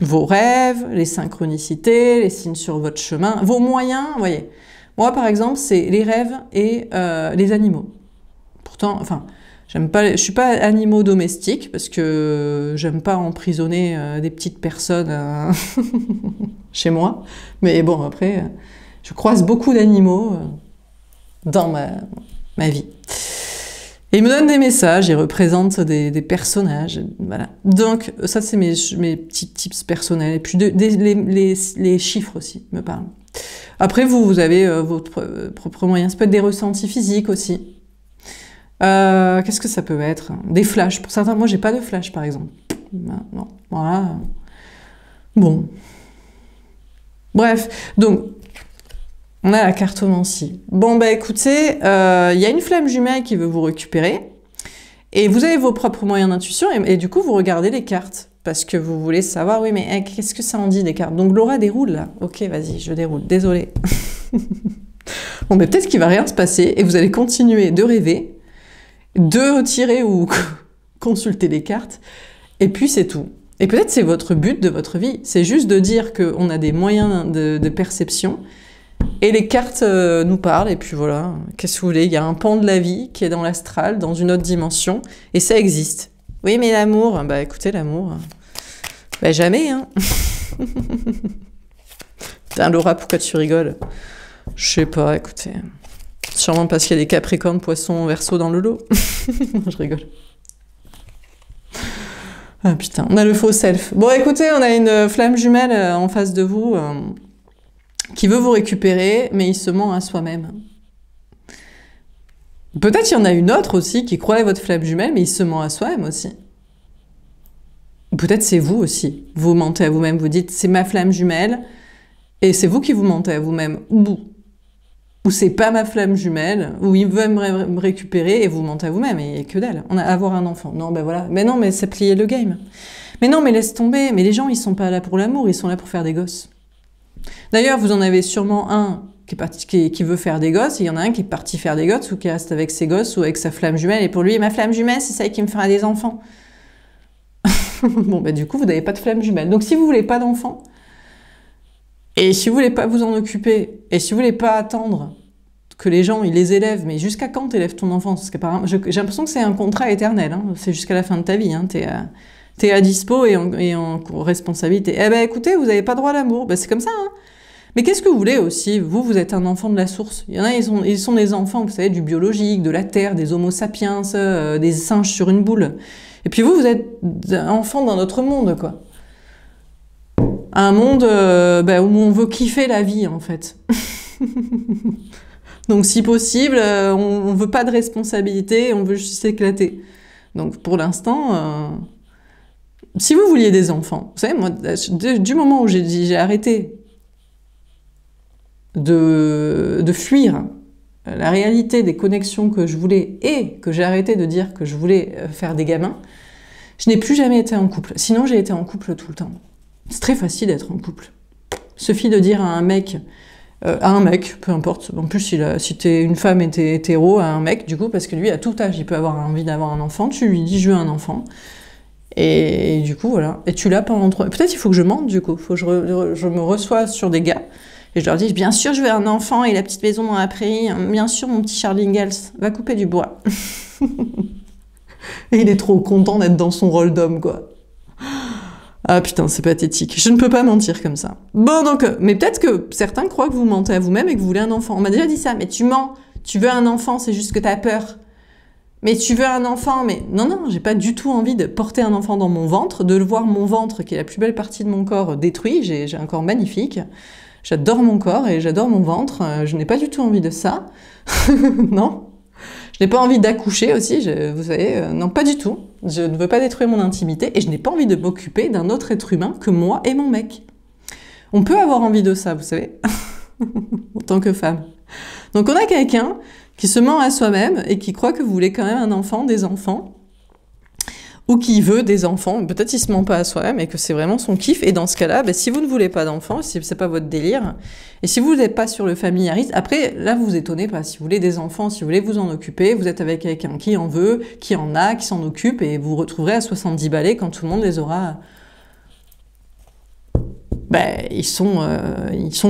Vos rêves, les synchronicités, les signes sur votre chemin. Vos moyens, vous voyez. Moi, par exemple, c'est les rêves et les animaux. Pourtant, enfin... je suis pas animaux domestiques parce que j'aime pas emprisonner des petites personnes chez moi. Mais bon, après, je croise beaucoup d'animaux dans ma vie. Et ils me donnent des messages, ils représentent des personnages, voilà. Donc, ça, c'est mes petits tips personnels. Et puis, les chiffres aussi me parlent. Après, vous avez votre propre moyen. Ça peut être des ressentis physiques aussi. Qu'est-ce que ça peut être? Des flashs. Pour certains, moi, j'ai pas de flash, par exemple. Non, voilà. Bon. Bref, donc, on a la cartomancie. Bon, bah écoutez, il y a une flamme jumelle qui veut vous récupérer, et vous avez vos propres moyens d'intuition, et du coup, vous regardez les cartes. Parce que vous voulez savoir, oui, mais qu'est-ce que ça en dit des cartes? Donc Laura déroule là. Ok, vas-y, je déroule. Désolée. Bon, mais peut-être qu'il va rien se passer et vous allez continuer de rêver, de retirer ou consulter les cartes, et puis c'est tout. Et peut-être c'est votre but de votre vie. C'est juste de dire qu'on a des moyens de perception et les cartes nous parlent, et puis voilà. Qu'est-ce que vous voulez? Il y a un pan de la vie qui est dans l'astral, dans une autre dimension, et ça existe. Oui, mais l'amour, bah écoutez, l'amour, bah jamais, hein. Putain, Laura, pourquoi tu rigoles? Je sais pas, écoutez. Sûrement parce qu'il y a des capricornes, poissons, verseaux dans le lot. Je rigole. Ah putain, on a le faux self. Bon, écoutez, on a une flamme jumelle en face de vous qui veut vous récupérer, mais il se ment à soi-même. Peut-être qu'il y en a une autre aussi qui croit à votre flamme jumelle, mais il se ment à soi-même aussi. Peut-être c'est vous aussi. Vous mentez à vous-même, vous dites c'est ma flamme jumelle, et c'est vous qui vous mentez à vous-même. Ou c'est pas ma flamme jumelle, ou il veut me récupérer et vous mentez à vous-même, et que dalle. On a avoir un enfant. Non, ben voilà. Mais non, mais c'est plier le game. Mais non, mais laisse tomber. Mais les gens, ils sont pas là pour l'amour, ils sont là pour faire des gosses. D'ailleurs, vous en avez sûrement un qui veut faire des gosses, et il y en a un qui est parti faire des gosses, ou qui reste avec ses gosses, ou avec sa flamme jumelle, et pour lui, ma flamme jumelle, c'est celle qui me fera des enfants. Bon, bah du coup, vous n'avez pas de flamme jumelle. Donc si vous voulez pas d'enfants, et si vous voulez pas vous en occuper, et si vous voulez pas attendre que les gens, ils les élèvent, mais jusqu'à quand t'élèves ton enfant? Parce qu'apparemment, j'ai l'impression que c'est un contrat éternel, hein. C'est jusqu'à la fin de ta vie, hein. T'es à dispo et en responsabilité. Eh ben écoutez, vous n'avez pas droit à l'amour. Ben, c'est comme ça, hein. Mais qu'est-ce que vous voulez aussi? Vous êtes un enfant de la source. Il y en a, ils sont des enfants, vous savez, du biologique, de la terre, des homo sapiens, des singes sur une boule. Et puis vous êtes un enfant d'un autre monde, quoi. Un monde où on veut kiffer la vie, en fait. Donc si possible, on veut pas de responsabilité, on veut juste s'éclater. Donc pour l'instant, si vous vouliez des enfants, vous savez, moi, du moment où j'ai arrêté de fuir la réalité des connexions que je voulais et que j'ai arrêté de dire que je voulais faire des gamins, je n'ai plus jamais été en couple. Sinon, j'ai été en couple tout le temps. C'est très facile d'être en couple. Il suffit de dire à un mec, peu importe, en plus si t'es une femme et t'es hétéro, à un mec, du coup, parce que lui, à tout âge, il peut avoir envie d'avoir un enfant, tu lui dis, je veux un enfant. Et du coup, voilà. Et tu l'as pendant 3... Peut-être il faut que je mente, du coup. Faut que je me reçois sur des gars. Et je leur dis, bien sûr, je veux un enfant et la petite maison dans la prairie. Bien sûr, mon petit Charles Ingalls va couper du bois. Et il est trop content d'être dans son rôle d'homme, quoi. Ah putain, c'est pathétique. Je ne peux pas mentir comme ça. Bon, donc, mais peut-être que certains croient que vous mentez à vous-même et que vous voulez un enfant. On m'a déjà dit ça, mais tu mens. Tu veux un enfant, c'est juste que t'as peur. Mais tu veux un enfant, mais... Non, j'ai pas du tout envie de porter un enfant dans mon ventre, de le voir mon ventre, qui est la plus belle partie de mon corps, détruit. J'ai un corps magnifique. J'adore mon corps et j'adore mon ventre. Je n'ai pas du tout envie de ça. Non. Je n'ai pas envie d'accoucher aussi, vous savez. Non, pas du tout. Je ne veux pas détruire mon intimité et je n'ai pas envie de m'occuper d'un autre être humain que moi et mon mec. On peut avoir envie de ça, vous savez, en tant que femme. Donc on a quelqu'un qui se ment à soi-même et qui croit que vous voulez quand même un enfant, des enfants, ou qui veut des enfants. Peut-être il se ment pas à soi-même et que c'est vraiment son kiff. Et dans ce cas-là, si vous ne voulez pas d'enfants, si c'est pas votre délire, et si vous n'êtes pas sur le familiarisme, après, là, vous vous étonnez pas. Si vous voulez des enfants, si vous voulez vous en occuper, vous êtes avec quelqu'un qui en veut, qui en a, qui s'en occupe, et vous vous retrouverez à 70 balais quand tout le monde les aura... ils sont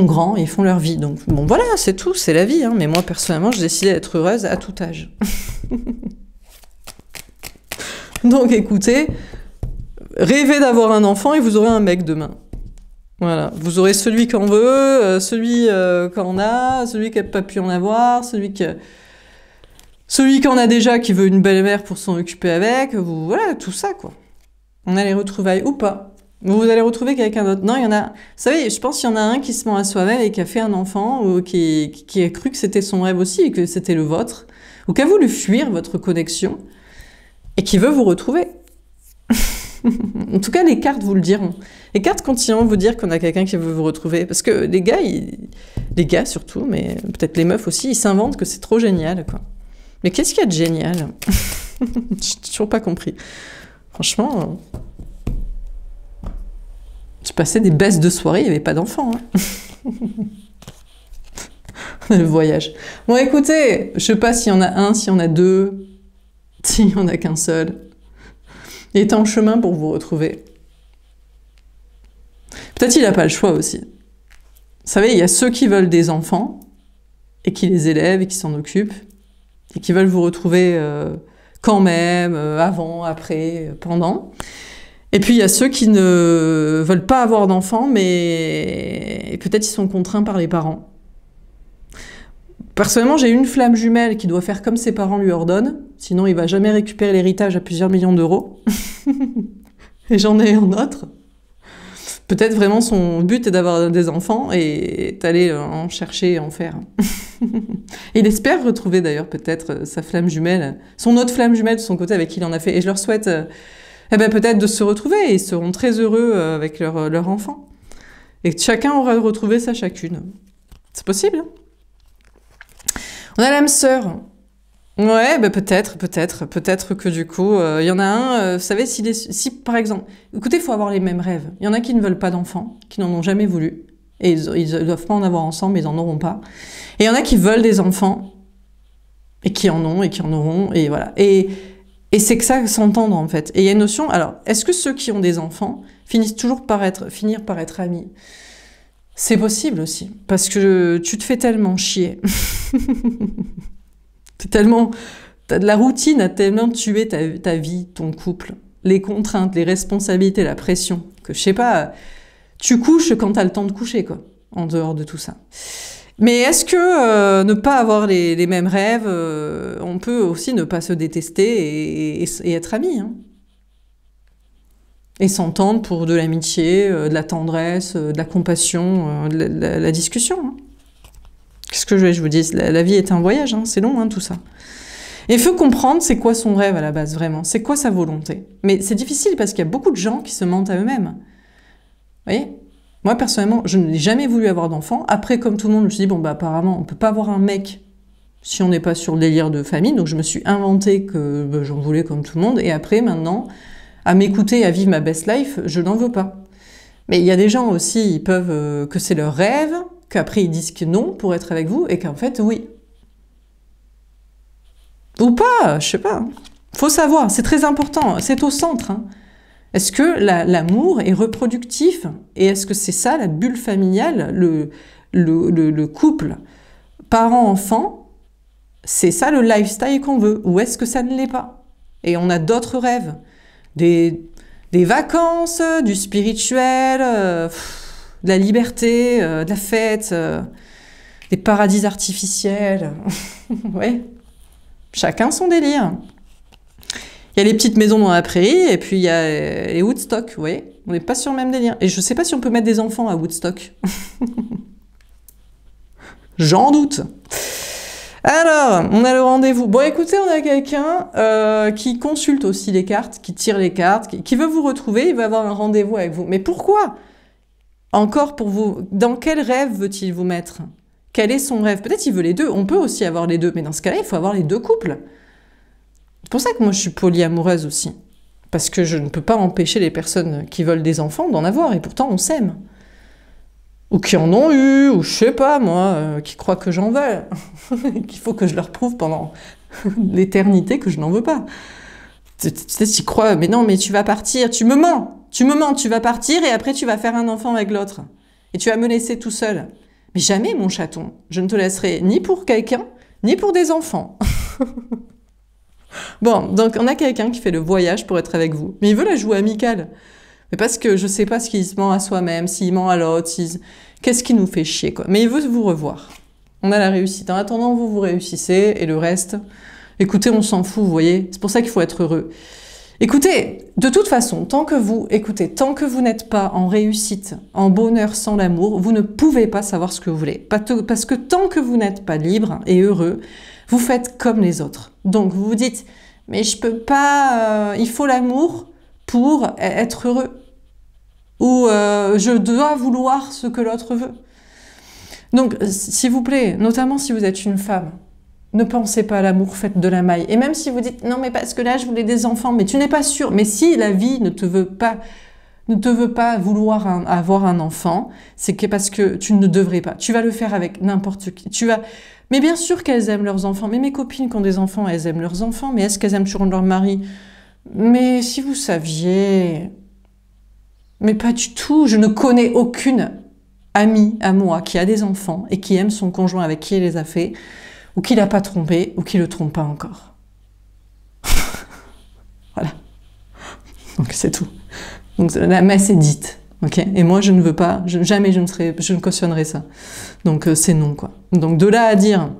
grands, ils font leur vie. Donc, bon, voilà, c'est tout, c'est la vie. Hein. Mais moi, personnellement, j'ai décidé d'être heureuse à tout âge. Donc, écoutez, rêvez d'avoir un enfant et vous aurez un mec demain. Voilà, vous aurez celui qu'on veut, celui qu'on a, celui qui n'a pas pu en avoir, celui qu'on a déjà qui veut une belle-mère pour s'en occuper avec, voilà, tout ça, quoi. On a les retrouvailles ou pas. Vous allez retrouver quelqu'un d'autre. Non, il y en a... Vous savez, je pense qu'il y en a un qui se ment à soi-même et qui a fait un enfant, ou qui a cru que c'était son rêve aussi, et que c'était le vôtre, ou qui a voulu fuir votre connexion, et qui veut vous retrouver. En tout cas, les cartes vous le diront. Les cartes continueront de vous dire qu'on a quelqu'un qui veut vous retrouver. Parce que les gars surtout, mais peut-être les meufs aussi, ils s'inventent que c'est trop génial, quoi. Mais qu'est-ce qu'il y a de génial? J'ai toujours pas compris. Franchement... passé des baisses de soirée, il n'y avait pas d'enfants. Hein. Le voyage. Bon, écoutez, je sais pas s'il y en a un, s'il y en a deux, s'il y en a qu'un seul. Il est en chemin pour vous retrouver. Peut-être il n'a pas le choix aussi. Vous savez, il y a ceux qui veulent des enfants, et qui les élèvent, et qui s'en occupent, et qui veulent vous retrouver quand même, avant, après, pendant. Et puis il y a ceux qui ne veulent pas avoir d'enfants, mais peut-être ils sont contraints par les parents. Personnellement, j'ai une flamme jumelle qui doit faire comme ses parents lui ordonnent, sinon il va jamais récupérer l'héritage à plusieurs millions d'euros. Et j'en ai un autre. Peut-être vraiment son but est d'avoir des enfants et d'aller en chercher et en faire. Il espère retrouver d'ailleurs peut-être sa flamme jumelle, son autre flamme jumelle de son côté avec qui il en a fait. Et je leur souhaite peut-être de se retrouver et ils seront très heureux avec leur enfant. Et chacun aura retrouvé sa chacune. C'est possible, hein? On a l'âme sœur. Ouais, peut-être que du coup, il y en a un, vous savez, si par exemple, écoutez, il faut avoir les mêmes rêves. Il y en a qui ne veulent pas d'enfants, qui n'en ont jamais voulu, et ils ne doivent pas en avoir ensemble, ils n'en auront pas. Et il y en a qui veulent des enfants, et qui en ont, et qui en auront, et voilà. Et c'est que ça, s'entendre en fait. Et il y a une notion, alors, est-ce que ceux qui ont des enfants finissent toujours finir par être amis? C'est possible aussi, parce que tu te fais tellement chier. La routine a tellement tué ta vie, ton couple, les contraintes, les responsabilités, la pression, que je sais pas, tu couches quand t'as le temps de coucher, quoi, en dehors de tout ça. Mais est-ce que ne pas avoir les mêmes rêves, on peut aussi ne pas se détester et être amis, hein, et s'entendre pour de l'amitié, de la tendresse, de la compassion, de la discussion, hein. Qu'est-ce que je vous dis, la vie est un voyage, hein, c'est long, hein, tout ça. Et il faut comprendre c'est quoi son rêve à la base, vraiment. C'est quoi sa volonté. Mais c'est difficile parce qu'il y a beaucoup de gens qui se mentent à eux-mêmes. Vous voyez? Moi, personnellement, je n'ai jamais voulu avoir d'enfant. Après, comme tout le monde, je me suis dit, bon, bah, apparemment, on ne peut pas avoir un mec si on n'est pas sur le délire de famille. Donc, je me suis inventé que j'en voulais comme tout le monde. Et après, maintenant, à m'écouter et à vivre ma best life, je n'en veux pas. Mais il y a des gens aussi, ils peuvent, que c'est leur rêve, qu'après ils disent que non pour être avec vous, et qu'en fait, oui. Ou pas, je sais pas. Faut savoir, c'est très important, c'est au centre. Hein. Est-ce que l'amour est reproductif? Et est-ce que c'est ça, la bulle familiale, le couple, parent-enfant, c'est ça le lifestyle qu'on veut? Ou est-ce que ça ne l'est pas? Et on a d'autres rêves, des vacances, du spirituel, de la liberté, de la fête, des paradis artificiels. Ouais. Chacun son délire. Il y a les petites maisons dans la prairie, et puis il y a les Woodstock, vous voyez. On n'est pas sur le même délire. Et je ne sais pas si on peut mettre des enfants à Woodstock. J'en doute. Alors, on a le rendez-vous. Bon, écoutez, on a quelqu'un qui consulte aussi les cartes, qui tire les cartes, qui veut vous retrouver, il veut avoir un rendez-vous avec vous. Mais pourquoi? Encore pour vous, dans quel rêve veut-il vous mettre? Quel est son rêve? Peut-être il veut les deux, on peut aussi avoir les deux, mais dans ce cas-là, il faut avoir les deux couples. C'est pour ça que moi je suis polyamoureuse aussi. Parce que je ne peux pas empêcher les personnes qui veulent des enfants d'en avoir, et pourtant on s'aime. Ou qui en ont eu, ou je sais pas moi, qui croient que j'en veux. Qu'il faut que je leur prouve pendant l'éternité que je n'en veux pas. Peut-être qu'ils croient, mais non, mais tu vas partir, tu me mens, tu vas partir et après tu vas faire un enfant avec l'autre. Et tu vas me laisser tout seul. Mais jamais, mon chaton, je ne te laisserai ni pour quelqu'un, ni pour des enfants. Bon, donc on a quelqu'un qui fait le voyage pour être avec vous. Mais il veut la jouer amicale. Mais parce que je sais pas ce qu'il se ment à soi-même, s'il ment à l'autre, qu'est-ce qui nous fait chier, quoi. Mais il veut vous revoir. On a la réussite. En attendant, vous réussissez, et le reste, écoutez, on s'en fout, vous voyez. C'est pour ça qu'il faut être heureux. Écoutez, de toute façon, tant que vous n'êtes pas en réussite, en bonheur sans l'amour, vous ne pouvez pas savoir ce que vous voulez. Parce que tant que vous n'êtes pas libre et heureux, vous faites comme les autres. Donc vous vous dites, mais je peux pas, il faut l'amour pour être heureux. Ou je dois vouloir ce que l'autre veut. Donc, s'il vous plaît, notamment si vous êtes une femme, ne pensez pas à l'amour, faites de la maille. Et même si vous dites, non mais parce que là je voulais des enfants, mais tu n'es pas sûr. Mais si la vie ne te veut pas ne te veut pas vouloir avoir un enfant, c'est que parce que tu ne devrais pas. Tu vas le faire avec n'importe qui. Mais bien sûr qu'elles aiment leurs enfants. Mais mes copines qui ont des enfants, elles aiment leurs enfants. Mais est-ce qu'elles aiment toujours leur mari? Mais si vous saviez... Mais pas du tout. Je ne connais aucune amie à moi qui a des enfants et qui aime son conjoint avec qui elle les a fait, ou qui l'a pas trompé, ou qui le trompe pas encore. Voilà. Donc c'est tout. Donc la messe est dite. Okay, et moi je ne veux pas, jamais je ne cautionnerai ça. Donc c'est non, quoi. Donc de là à dire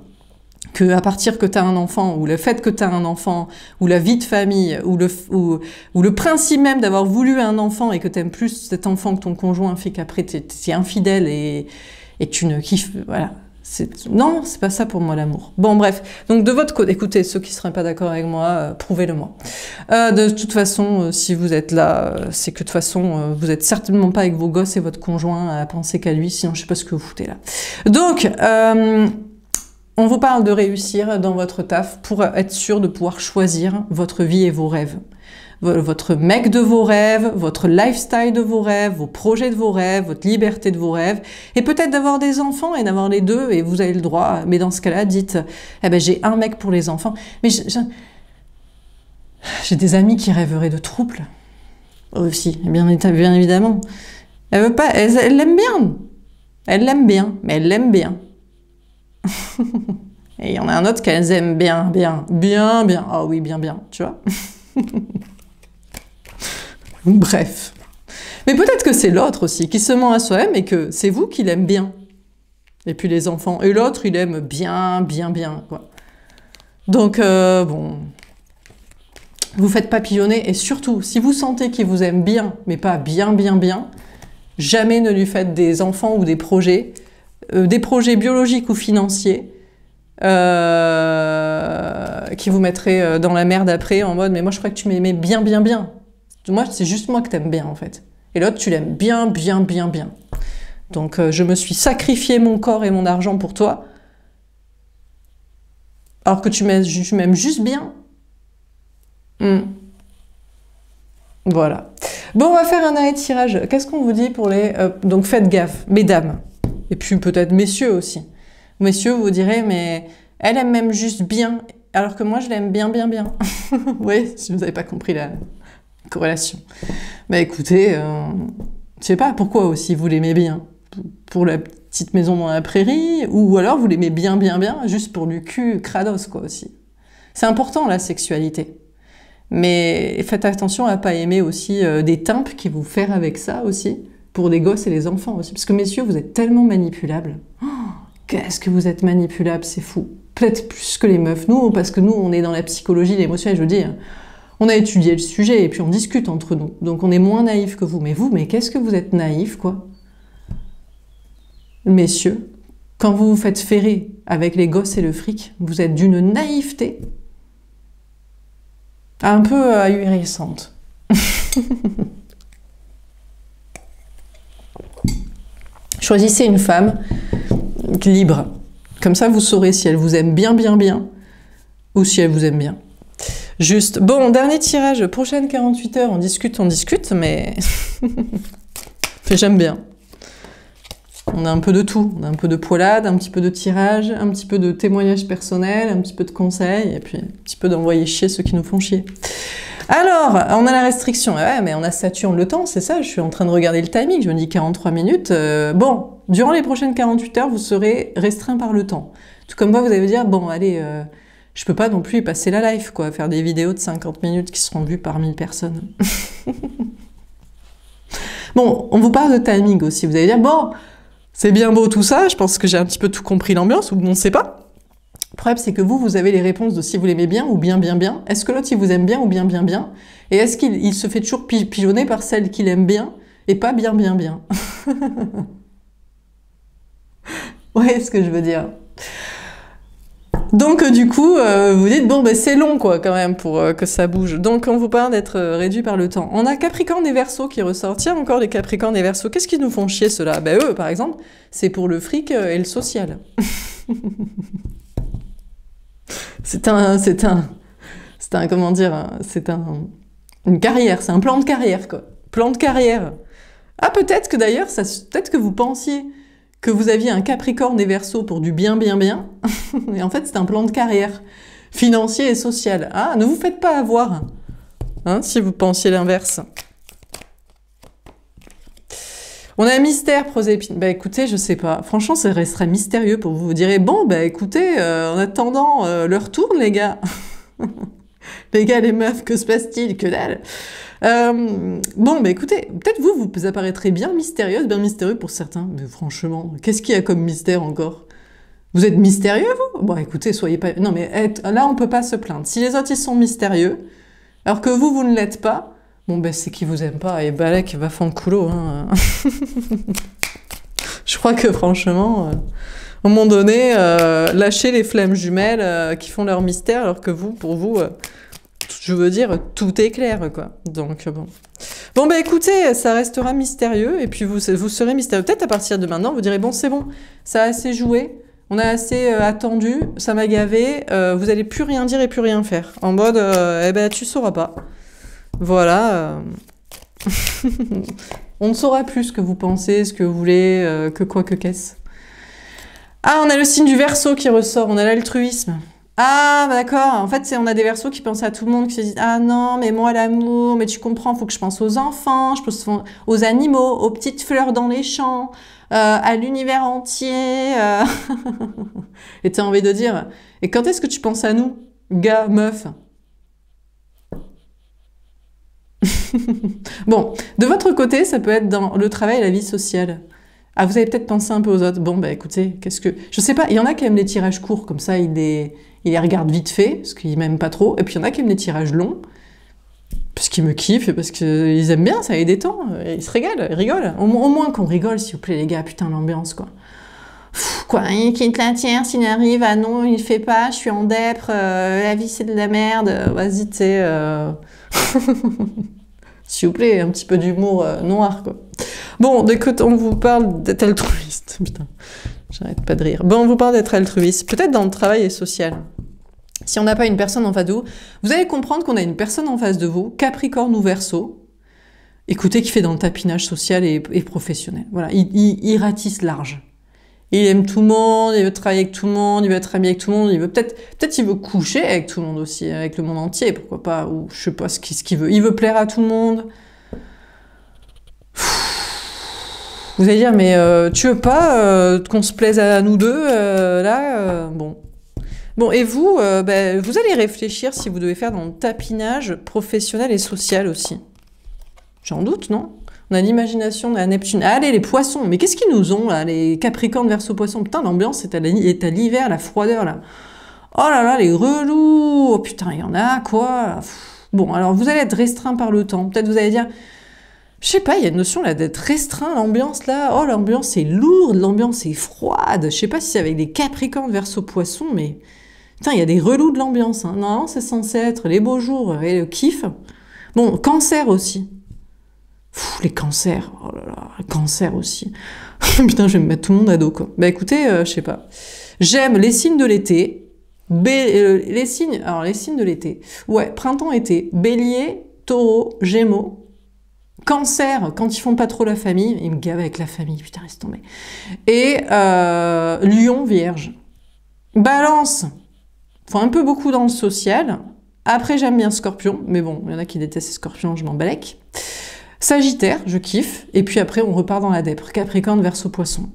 que à partir que tu as un enfant, ou le fait que tu as un enfant, ou la vie de famille, ou le principe même d'avoir voulu un enfant et que tu aimes plus cet enfant que ton conjoint fait qu'après tu es infidèle et tu ne kiffes, voilà. Non, c'est pas ça pour moi l'amour. Bon bref, donc de votre côté, écoutez, ceux qui ne seraient pas d'accord avec moi, prouvez-le moi. De toute façon, si vous êtes là, c'est que de toute façon, vous êtes certainement pas avec vos gosses et votre conjoint à penser qu'à lui, sinon je sais pas ce que vous foutez là. Donc, on vous parle de réussir dans votre taf pour être sûr de pouvoir choisir votre vie et vos rêves. Votre mec de vos rêves, votre lifestyle de vos rêves, vos projets de vos rêves, votre liberté de vos rêves, et peut-être d'avoir des enfants et d'avoir les deux, et vous avez le droit, mais dans ce cas-là, dites, eh ben j'ai un mec pour les enfants, mais j'ai des amis qui rêveraient de trouble, aussi, bien évidemment. Elle veut pas, elle l'aime bien, mais elle l'aime bien. Et il y en a un autre qu'elles aiment bien, ah oui, bien, tu vois. Bref. Mais peut-être que c'est l'autre aussi, qui se ment à soi-même et que c'est vous qui l'aime bien. Et puis les enfants. Et l'autre, il aime bien, quoi. Donc, bon... Vous faites papillonner. Et surtout, si vous sentez qu'il vous aime bien, mais pas bien, jamais ne lui faites des enfants ou des projets biologiques ou financiers, qui vous mettraient dans la merde après, en mode « Mais moi, je crois que tu m'aimais bien. » Moi, c'est juste moi que t'aimes bien, en fait. Et l'autre, tu l'aimes bien. Donc, je me suis sacrifié mon corps et mon argent pour toi, alors que tu m'aimes juste bien. Voilà. Bon, on va faire un arrêt de tirage. Qu'est-ce qu'on vous dit pour les... donc, faites gaffe, mesdames. Et puis, peut-être messieurs aussi. Messieurs, vous direz, mais elle aime même juste bien, alors que moi, je l'aime bien. Oui, si vous n'avez pas compris la... corrélation. Bah écoutez, je sais pas pourquoi aussi vous l'aimez bien. Pour la petite maison dans la prairie, ou alors vous l'aimez bien, juste pour du cul crados, quoi, aussi. C'est important, la sexualité. Mais faites attention à pas aimer aussi des timpes qui vous faire avec ça aussi, pour les gosses et les enfants aussi. Parce que messieurs, vous êtes tellement manipulables. Oh, qu'est-ce que vous êtes manipulables, c'est fou. Peut-être plus que les meufs. Nous, parce que nous, on est dans la psychologie, l'émotion, et je veux dire... On a étudié le sujet et puis on discute entre nous. Donc on est moins naïfs que vous. Mais vous, mais qu'est-ce que vous êtes naïfs, quoi? Messieurs, quand vous vous faites ferrer avec les gosses et le fric, vous êtes d'une naïveté un peu ahurissante. Choisissez une femme libre. Comme ça, vous saurez si elle vous aime bien, ou si elle vous aime bien. Juste. Bon, dernier tirage, prochaine 48 heures, on discute, mais... J'aime bien. On a un peu de tout. On a un peu de poilade, un petit peu de tirage, un petit peu de témoignage personnel, un petit peu de conseils, et puis un petit peu d'envoyer chier ceux qui nous font chier. Alors, on a la restriction. Ouais, mais on a Saturne le temps, c'est ça, je suis en train de regarder le timing, je me dis 43 minutes. Bon, durant les prochaines 48 heures, vous serez restreint par le temps. Tout comme moi, vous allez vous dire, bon, allez... je peux pas non plus y passer la life, quoi, faire des vidéos de 50 minutes qui seront vues par 1000 personnes. Bon, on vous parle de timing aussi. Vous allez dire, bon, c'est bien beau tout ça, je pense que j'ai un petit peu tout compris l'ambiance, ou on ne sait pas. Le problème, c'est que vous avez les réponses de si vous l'aimez bien ou bien. Est-ce que l'autre, il vous aime bien ou bien? Et est-ce qu'il se fait toujours pigeonner par celle qu'il aime bien et pas bien? Ouais, ce que je veux dire. Donc du coup, vous dites, bon, ben, c'est long, quoi, quand même, pour que ça bouge. Donc on vous parle d'être réduit par le temps. On a Capricorne et Verseau qui ressortent. Tiens, encore les Capricornes et Verseau. Qu'est-ce qui nous font chier, ceux-là? Ben eux, par exemple, c'est pour le fric et le social. Comment dire, une carrière, c'est un plan de carrière, quoi. Plan de carrière. Ah, peut-être que d'ailleurs, peut-être que vous pensiez que vous aviez un Capricorne et Verseau pour du bien, bien, bien. Et en fait, c'est un plan de carrière financier et social. Ah, ne vous faites pas avoir, hein, si vous pensiez l'inverse. On a un mystère, Proserpine. Bah écoutez, je sais pas. Franchement, ça resterait mystérieux pour vous. Vous direz, bon, bah écoutez, en attendant, l'heure tourne, les gars. Les gars, les meufs, que se passe-t-il? Que dalle. Bon, bah écoutez, peut-être vous apparaîtrez bien mystérieuse, bien mystérieux pour certains. Mais franchement, qu'est-ce qu'il y a comme mystère encore? Vous êtes mystérieux, vous? Bon, écoutez, soyez pas... Non, mais là, on peut pas se plaindre. Si les autres, ils sont mystérieux, alors que vous ne l'êtes pas, bon, ben, c'est qu'ils vous aiment pas. Et balèque, va fond coulo, hein. Je crois que, franchement, à un moment donné, lâchez les flammes jumelles qui font leur mystère, alors que pour vous, je veux dire, tout est clair, quoi. Donc, bon. Bon, ben, écoutez, ça restera mystérieux, et puis vous serez mystérieux. Peut-être à partir de maintenant, vous direz, bon, c'est bon, ça a assez joué. On a assez attendu, ça m'a gavé, vous allez plus rien dire et plus rien faire. En mode, eh ben, tu sauras pas. Voilà. On ne saura plus ce que vous pensez, ce que vous voulez, que quoi que qu'est-ce. Ah, on a le signe du Verseau qui ressort, on a l'altruisme. Ah, d'accord, en fait, on a des Verseaux qui pensent à tout le monde, qui se disent, ah non, mais moi, l'amour, mais tu comprends, faut que je pense aux enfants, je pense aux animaux, aux petites fleurs dans les champs, à l'univers entier. Et tu as envie de dire, et quand est-ce que tu penses à nous, gars, meufs? Bon, de votre côté, ça peut être dans le travail et la vie sociale. Ah, vous avez peut-être pensé un peu aux autres. Bon, bah écoutez, je sais pas, il y en a qui aiment les tirages courts, comme ça, ils les regardent vite fait, parce qu'ils m'aiment pas trop. Et puis il y en a qui aiment les tirages longs, parce qu'ils me kiffent, et parce qu'ils aiment bien, ça les détend. Ils se régalent, ils rigolent. Au moins qu'on rigole, s'il vous plaît, les gars, putain, l'ambiance, quoi. Pff, quoi, il quitte la tierce, il arrive, ah non, il fait pas, je suis en dèpre, la vie c'est de la merde, vas-y, tu sais... S'il vous plaît, un petit peu d'humour noir, quoi. Bon, écoute, on vous parle d'être altruiste. Putain, j'arrête pas de rire. Bon, on vous parle d'être altruiste. Peut-être dans le travail et social. Si on n'a pas une personne en face de vous, vous allez comprendre qu'on a une personne en face de vous, Capricorne ou Verseau, écoutez, qui fait dans le tapinage social et professionnel. Voilà, il ratisse large. Il aime tout le monde, il veut travailler avec tout le monde, il veut être ami avec tout le monde, il veut peut-être il veut coucher avec tout le monde aussi, avec le monde entier, pourquoi pas, ou je sais pas ce qu'il veut. Il veut plaire à tout le monde. Vous allez dire, mais tu veux pas qu'on se plaise à nous deux, là bon. Bon, et vous, ben, vous allez réfléchir si vous devez faire dans le tapinage professionnel et social aussi. J'en doute, non? On a l'imagination, on a Neptune. Allez, les poissons, mais qu'est-ce qu'ils nous ont, là, les Capricornes, Verseau, Poissons? Putain, l'ambiance est à l'hiver, la froideur, là. Oh là là, les relous. Oh putain, il y en a, quoi. Bon, alors, vous allez être restreint par le temps. Peut-être vous allez dire, je sais pas, il y a une notion, là, d'être restreint, l'ambiance, là. Oh, l'ambiance est lourde, l'ambiance est froide. Je sais pas si c'est avec des Capricornes, Verseau, Poissons, mais... Putain, il y a des relous de l'ambiance, hein. Non, c'est censé être les beaux jours et le kiff. Bon, Cancer aussi. Les cancers, oh là là, les cancers aussi. Putain, je vais me mettre tout le monde à dos, quoi. Bah écoutez, je sais pas. J'aime les signes de l'été. Les signes de l'été. Ouais, printemps-été. Bélier, Taureau, Gémeaux. Cancer, quand ils font pas trop la famille. Ils me gavent avec la famille, putain, laisse tomber. Et Lion, Vierge. Balance. Faut un peu beaucoup dans le social. Après, j'aime bien Scorpion. Mais bon, il y en a qui détestent les Scorpions, je m'en balèque. Sagittaire, je kiffe. Et puis après, on repart dans la dèpre. Capricorne, Verseau, Poisson.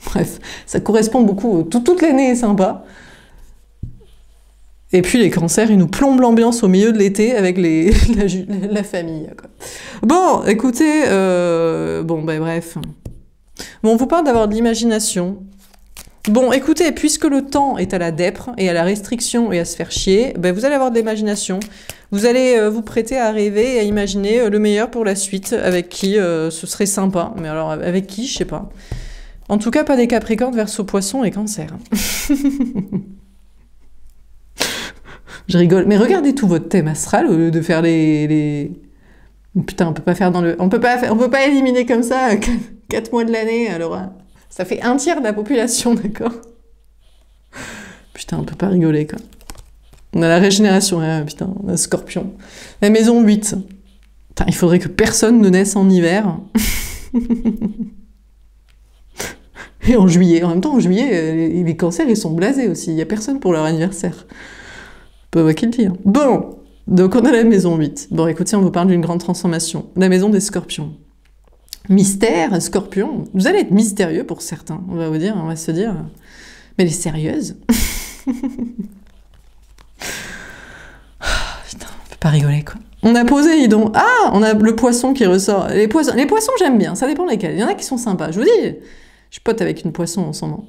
Bref, ça correspond beaucoup. Toute l'année est sympa. Et puis les cancers, ils nous plombent l'ambiance au milieu de l'été avec la famille, quoi. Bon, écoutez, bon, ben bref. Bon, on vous parle d'avoir de l'imagination. Bon, écoutez, puisque le temps est à la dèpre et à la restriction et à se faire chier, ben vous allez avoir de l'imagination. Vous allez vous prêter à rêver et à imaginer le meilleur pour la suite, avec qui ce serait sympa. Mais alors, avec qui, je sais pas. En tout cas, pas des Capricornes, Verseau, Poisson et Cancer. Je rigole. Mais regardez tout votre thème astral au lieu de faire les... Putain, on peut pas faire dans le... On peut pas éliminer comme ça 4 mois de l'année, alors... Ça fait 1/3 de la population, d'accord? Putain, on peut pas rigoler, quoi. On a la régénération, hein, putain, on a Scorpion. La maison 8. Putain, il faudrait que personne ne naisse en hiver. Et en juillet. En même temps, en juillet, les cancers, ils sont blasés aussi. Il n'y a personne pour leur anniversaire. Pas moi qui le dis. Hein. Bon, donc on a la maison 8. Bon, écoutez, on vous parle d'une grande transformation. La maison des scorpions. Mystère, scorpion. Vous allez être mystérieux pour certains. On va vous dire, on va se dire... Mais elle est sérieuse. Putain, on peut pas rigoler, quoi. On a Poséidon. Ah, on a le poisson qui ressort. Les poissons, j'aime bien. Ça dépend lesquels. Il y en a qui sont sympas. Je vous dis, je suis pote avec une poisson en ce moment.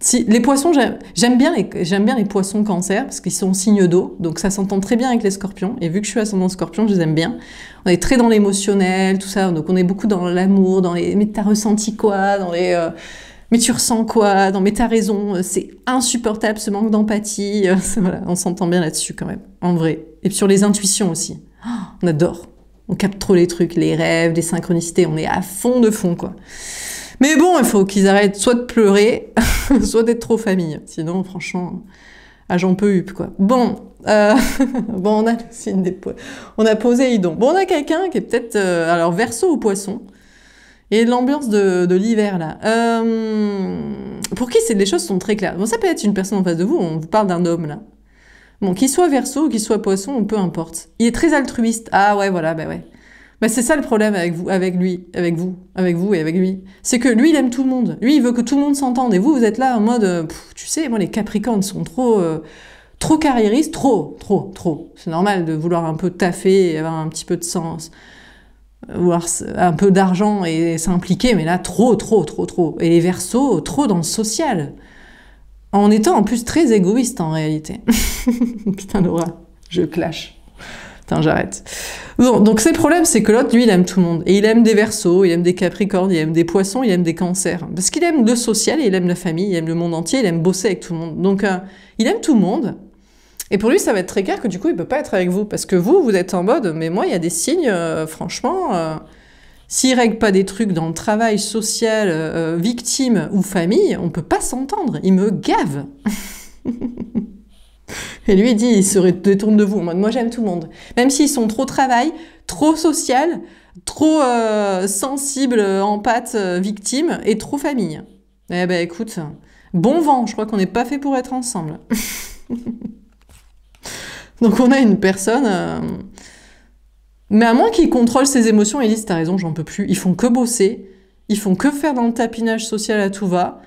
Si, les poissons, j'aime bien les poissons cancer, parce qu'ils sont signes d'eau, donc ça s'entend très bien avec les scorpions, et vu que je suis ascendant scorpion, je les aime bien. On est très dans l'émotionnel, tout ça, donc on est beaucoup dans l'amour, dans les... Mais t'as ressenti quoi? Dans les... Mais tu ressens quoi? Dans mais t'as raison, c'est insupportable ce manque d'empathie. Voilà, on s'entend bien là-dessus quand même, en vrai. Et puis sur les intuitions aussi. Oh, on adore. On capte trop les trucs, les rêves, les synchronicités, on est à fond de fond, quoi. Mais bon, il faut qu'ils arrêtent soit de pleurer, soit d'être trop famille. Sinon, franchement, j'en peux up, quoi. Bon, bon, on a le signe des on a Poséidon. Bon, on a quelqu'un qui est peut-être, alors, Verseau ou Poisson. Et l'ambiance de l'hiver, là. Pour qui les choses sont très claires. Bon, ça peut être une personne en face de vous, on vous parle d'un homme, là. Bon, qu'il soit Verseau ou qu'il soit Poisson, ou peu importe. Il est très altruiste. Ah ouais, voilà, bah ouais. Bah c'est ça le problème avec vous, avec lui, avec vous et avec lui. C'est que lui, il aime tout le monde. Lui, il veut que tout le monde s'entende. Et vous, vous êtes là en mode, tu sais, moi, les Capricornes sont trop carriéristes, trop. C'est normal de vouloir un peu taffer et avoir un petit peu de sens, vouloir un peu d'argent et s'impliquer, mais là, trop. Et les Verseaux, trop dans le social. En étant en plus très égoïste en réalité. Putain, Laura, je clash. Putain, j'arrête. Bon, donc le problème, c'est que l'autre, lui, il aime tout le monde. Et il aime des Verseaux, il aime des Capricornes, il aime des Poissons, il aime des Cancers. Parce qu'il aime le social, il aime la famille, il aime le monde entier, il aime bosser avec tout le monde. Donc, il aime tout le monde. Et pour lui, ça va être très clair que du coup, il peut pas être avec vous. Parce que vous êtes en mode, mais moi, il y a des signes, franchement, s'il règle pas des trucs dans le travail social, victime ou famille, on peut pas s'entendre. Il me gave. Et lui, il dit, il se détourne de vous. En mode, moi, j'aime tout le monde. Même s'ils sont trop travail, trop social, trop sensible, empathe, victime, et trop famille. Eh ben, écoute, bon vent. Je crois qu'on n'est pas fait pour être ensemble. Donc, on a une personne... Mais à moins qu'ils contrôlent ses émotions et disent, t'as raison, j'en peux plus. Ils font que bosser. Ils font que faire dans le tapinage social à tout va.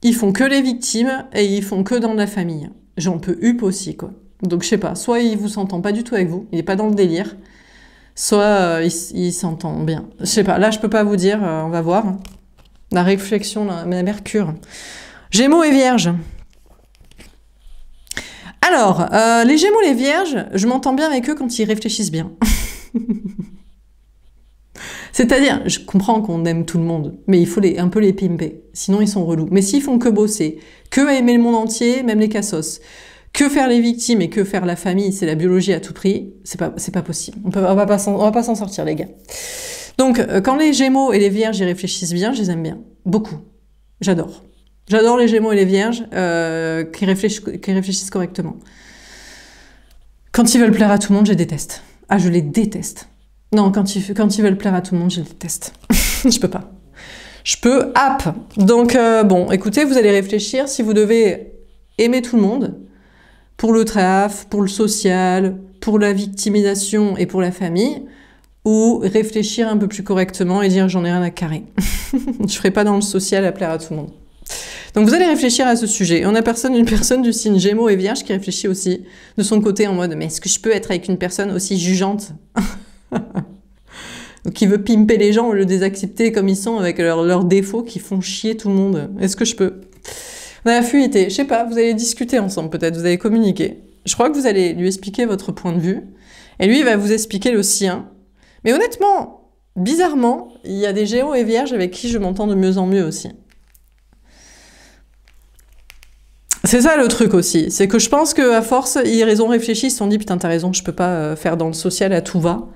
Ils font que les victimes et ils font que dans la famille. J'en peux up aussi, quoi. Donc, je sais pas, soit il vous s'entend pas du tout avec vous, il est pas dans le délire, soit il s'entend bien. Je sais pas, là, je peux pas vous dire, on va voir. La réflexion, la Mercure. Gémeaux et Vierges. Alors, les Gémeaux, les Vierges, je m'entends bien avec eux quand ils réfléchissent bien. C'est-à-dire, je comprends qu'on aime tout le monde, mais il faut un peu les pimper, sinon ils sont relous. Mais s'ils font que bosser, que aimer le monde entier, même les cassos, que faire les victimes et que faire la famille, c'est la biologie à tout prix, c'est pas possible. On va pas s'en sortir, les gars. Donc, quand les Gémeaux et les Vierges y réfléchissent bien, je les aime bien. Beaucoup. J'adore. J'adore les Gémeaux et les Vierges qui réfléchissent correctement. Quand ils veulent plaire à tout le monde, je les déteste. Ah, je les déteste. Non, quand ils veulent plaire à tout le monde, je les déteste. Je peux pas. Je peux app. Donc, bon, écoutez, vous allez réfléchir si vous devez aimer tout le monde, pour le taf, pour le social, pour la victimisation et pour la famille, ou réfléchir un peu plus correctement et dire j'en ai rien à carrer. Je ferai pas dans le social à plaire à tout le monde. Donc vous allez réfléchir à ce sujet. On a une personne du signe Gémeaux et Vierge qui réfléchit aussi de son côté en mode mais est-ce que je peux être avec une personne aussi jugeante? Qui veut pimper les gens au lieu de les accepter comme ils sont avec leurs défauts qui font chier tout le monde. Est-ce que je peux? On a la fluidité. Je sais pas, vous allez discuter ensemble peut-être, vous allez communiquer. Je crois que vous allez lui expliquer votre point de vue et lui il va vous expliquer le sien. Mais honnêtement, bizarrement, il y a des Gémeaux et Vierges avec qui je m'entends de mieux en mieux aussi. C'est ça le truc aussi, c'est que je pense qu'à force, ils ont réfléchi, ils se sont dit putain t'as raison, je peux pas faire dans le social à tout va,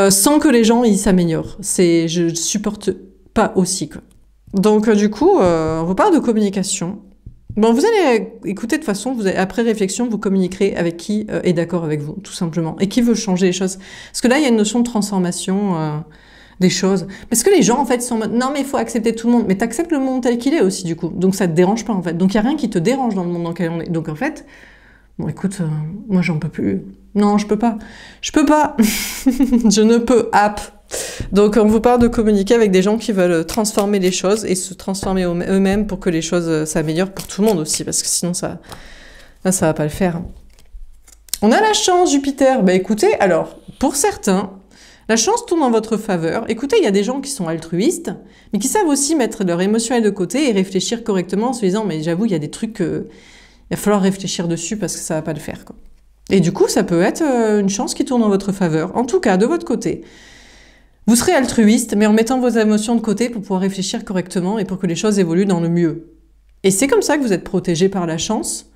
sans que les gens ils s'améliorent. Je supporte pas aussi quoi. Donc du coup, on vous parle de communication. Bon, vous allez écouter de toute façon, après réflexion, vous communiquerez avec qui est d'accord avec vous, tout simplement, et qui veut changer les choses. Parce que là, il y a une notion de transformation des choses. Parce que les gens, en fait, sont en mode, non, mais il faut accepter tout le monde. Mais tu acceptes le monde tel qu'il est aussi, du coup. Donc ça te dérange pas, en fait. Donc il n'y a rien qui te dérange dans le monde dans lequel on est. Donc en fait, bon, écoute, moi, j'en peux plus. Non, je peux pas. Je peux pas. Je ne peux. Donc on vous parle de communiquer avec des gens qui veulent transformer les choses et se transformer eux-mêmes pour que les choses s'améliorent pour tout le monde aussi, parce que sinon ça va pas le faire. On a la chance, Jupiter. Bah écoutez, alors, pour certains, la chance tourne en votre faveur. Écoutez, il y a des gens qui sont altruistes, mais qui savent aussi mettre leur émotionnel de côté et réfléchir correctement en se disant, mais j'avoue, il y a des trucs il va falloir réfléchir dessus parce que ça va pas le faire, quoi. Et du coup, ça peut être une chance qui tourne en votre faveur. En tout cas, de votre côté. Vous serez altruiste, mais en mettant vos émotions de côté pour pouvoir réfléchir correctement et pour que les choses évoluent dans le mieux. Et c'est comme ça que vous êtes protégé par la chance,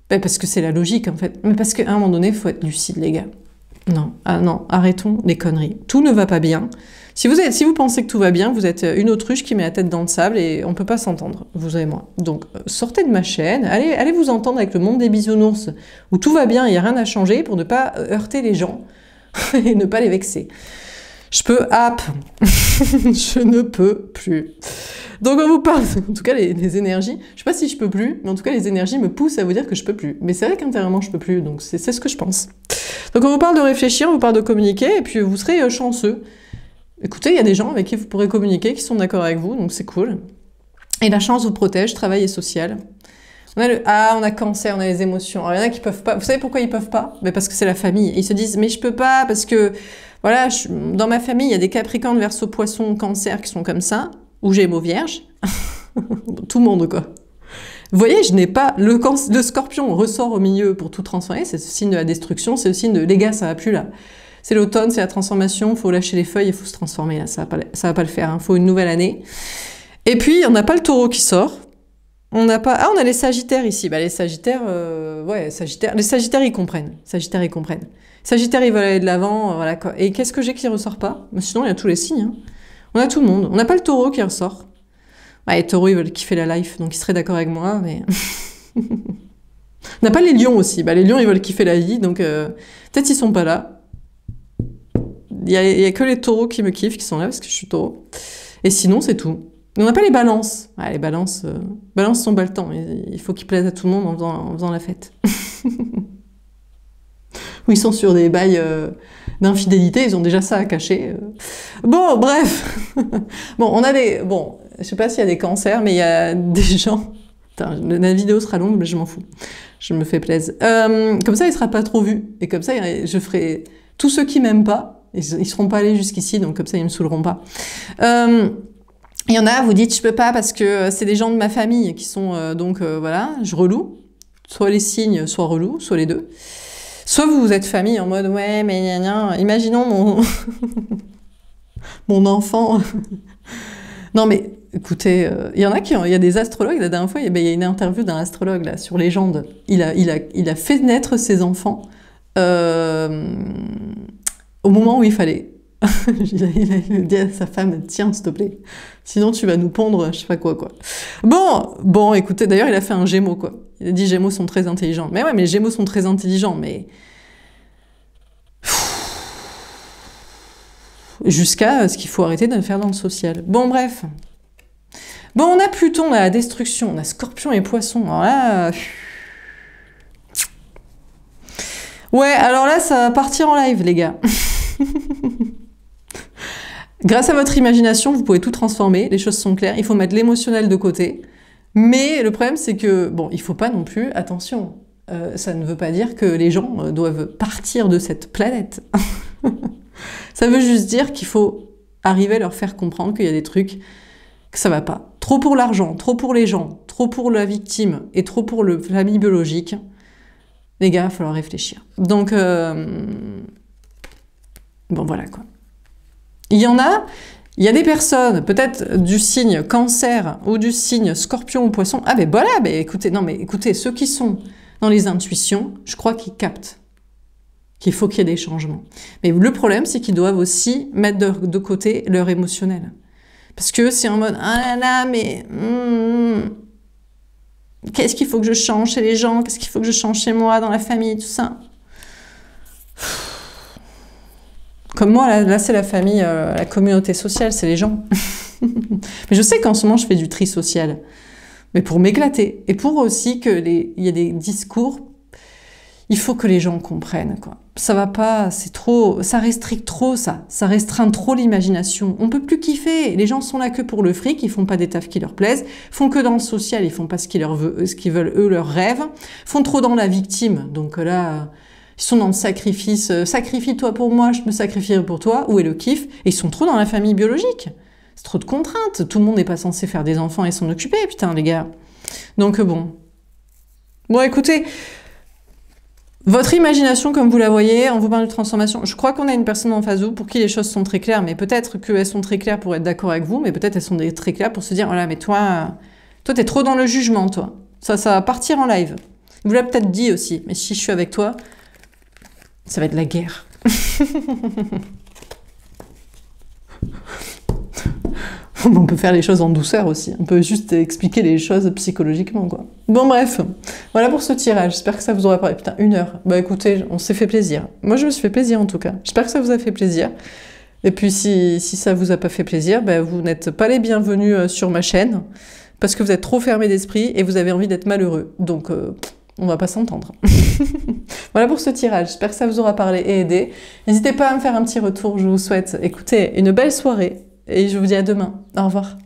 parce que c'est la logique en fait. Mais parce qu'à un moment donné, il faut être lucide, les gars. Non, non, arrêtons les conneries. Tout ne va pas bien. Si vous pensez que tout va bien, vous êtes une autruche qui met la tête dans le sable et on peut pas s'entendre, vous et moi. Donc sortez de ma chaîne, allez vous entendre avec le monde des bisounours, où tout va bien, il n'y a rien à changer pour ne pas heurter les gens et ne pas les vexer. Je peux, je ne peux plus. Donc on vous parle, en tout cas les énergies, je sais pas si je peux plus, mais en tout cas les énergies me poussent à vous dire que je peux plus. Mais c'est vrai qu'intérieurement je peux plus, donc c'est ce que je pense. Donc on vous parle de réfléchir, on vous parle de communiquer, et puis vous serez chanceux. Écoutez, il y a des gens avec qui vous pourrez communiquer, qui sont d'accord avec vous, donc c'est cool. Et la chance vous protège, travail et social. On a Cancer, on a les émotions. Alors il y en a qui peuvent pas, vous savez pourquoi ils peuvent pas? Mais parce que c'est la famille. Ils se disent, mais je peux pas, parce que... Voilà, dans ma famille, il y a des Capricornes, Verseau, Poissons, Cancer qui sont comme ça, ou Gémeaux, Vierge. Tout le monde, quoi. Vous voyez, je n'ai pas... Le Scorpion ressort au milieu pour tout transformer, c'est le signe de la destruction, c'est le signe de, les gars, ça va plus là. C'est l'automne, c'est la transformation, il faut lâcher les feuilles, il faut se transformer là, ça va pas le faire, il faut une nouvelle année. Et puis, on n'a pas le Taureau qui sort. On n'a pas... Ah, on a les Sagittaires ici. Bah, les Sagittaires, Sagittaires. Les Sagittaires, ils comprennent. Sagittaires, ils veulent aller de l'avant, voilà quoi. Et qu'est-ce que j'ai qui ressort pas? Sinon, il y a tous les signes. Hein. On a tout le monde. On n'a pas le Taureau qui ressort. Ouais, les Taureaux, ils veulent kiffer la life, donc ils seraient d'accord avec moi, mais... On n'a pas les Lions aussi. Bah, les Lions, ils veulent kiffer la vie, donc peut-être ils sont pas là. Il y a que les Taureaux qui me kiffent, qui sont là, parce que je suis Taureau. Et sinon, c'est tout. On n'a pas les Balances. Ouais, les Balances sont baltants. Il faut qu'ils plaisent à tout le monde en faisant la fête. Où ils sont sur des bails d'infidélité, ils ont déjà ça à cacher. Bon, bref. Bon, on a des... Bon, je sais pas s'il y a des cancers, mais il y a des gens... Putain, la vidéo sera longue, mais je m'en fous. Je me fais plaisir. Comme ça, il sera pas trop vu. Et comme ça, je ferai... Tous ceux qui m'aiment pas, ils seront pas allés jusqu'ici, donc comme ça, ils me saouleront pas. Il y en a, vous dites, je peux pas parce que c'est des gens de ma famille qui sont... voilà, je reloue. Soit les signes, soit relou, soit les deux. Soit vous êtes famille en mode, ouais, mais gna gna, imaginons mon... mon enfant. Non, mais écoutez, il y en a il y a des astrologues, la dernière fois, il y a une interview d'un astrologue là, sur Légende. Il a fait naître ses enfants au moment où il fallait. il a dit à sa femme, tiens, s'il te plaît, sinon tu vas nous pondre, je sais pas quoi. Bon, écoutez, d'ailleurs, il a fait un Gémeaux, quoi. Il a dit, Gémeaux sont très intelligents. Mais ouais, mais les Gémeaux sont très intelligents, mais... Jusqu'à ce qu'il faut arrêter de faire dans le social. Bon, bref. Bon, on a Pluton, on a la destruction, on a Scorpion et Poisson. Alors là... Ouais, alors là, ça va partir en live, les gars. Grâce à votre imagination, vous pouvez tout transformer, les choses sont claires, il faut mettre l'émotionnel de côté. Mais le problème, c'est que, bon, il faut pas non plus, attention, ça ne veut pas dire que les gens doivent partir de cette planète. Ça veut juste dire qu'il faut arriver à leur faire comprendre qu'il y a des trucs que ça va pas. Trop pour l'argent, trop pour les gens, trop pour la victime et trop pour la famille biologique. Les gars, il va falloir réfléchir. Donc, bon, voilà quoi. Il y a des personnes, peut-être du signe Cancer ou du signe Scorpion ou Poisson. Ah, mais voilà, mais écoutez, ceux qui sont dans les intuitions, je crois qu'ils captent qu'il faut qu'il y ait des changements. Mais le problème, c'est qu'ils doivent aussi mettre de côté leur émotionnel. Parce que c'est en mode, ah là là, mais... Qu'est-ce qu'il faut que je change chez les gens? Qu'est-ce qu'il faut que je change chez moi, dans la famille, tout ça? Comme moi, là c'est la famille, la communauté sociale, c'est les gens. Mais je sais qu'en ce moment, je fais du tri social. Mais pour m'éclater. Et pour aussi il y a des discours, il faut que les gens comprennent, quoi. Ça va pas, c'est trop, ça restricte trop, ça. Ça restreint trop l'imagination. On peut plus kiffer. Les gens sont là que pour le fric, ils font pas des tafs qui leur plaisent, font que dans le social, ils font pas ce qu'ils veulent, eux, leurs rêves, font trop dans la victime. Donc là, ils sont dans le sacrifice. Sacrifie-toi pour moi, je me sacrifierai pour toi. Où est le kiff? Et ils sont trop dans la famille biologique. C'est trop de contraintes. Tout le monde n'est pas censé faire des enfants et s'en occuper, putain, les gars. Donc bon. Bon, écoutez, votre imagination, comme vous la voyez, on vous parle de transformation. Je crois qu'on a une personne en face de vous pour qui les choses sont très claires, mais peut-être qu'elles sont très claires pour être d'accord avec vous, mais peut-être elles sont très claires pour se dire, voilà, mais toi, t'es trop dans le jugement, toi. Ça va partir en live. Vous l'avez peut-être dit aussi, mais si je suis avec toi, ça va être la guerre. On peut faire les choses en douceur aussi. On peut juste expliquer les choses psychologiquement, quoi. Bon, bref. Voilà pour ce tirage. J'espère que ça vous aura parlé. Putain, 1 heure. Bah écoutez, on s'est fait plaisir. Moi, je me suis fait plaisir, en tout cas. J'espère que ça vous a fait plaisir. Et puis, si ça vous a pas fait plaisir, bah, vous n'êtes pas les bienvenus sur ma chaîne, parce que vous êtes trop fermé d'esprit et vous avez envie d'être malheureux. Donc, on va pas s'entendre. Voilà pour ce tirage. J'espère que ça vous aura parlé et aidé. N'hésitez pas à me faire un petit retour. Je vous souhaite, écoutez, une belle soirée. Et je vous dis à demain. Au revoir.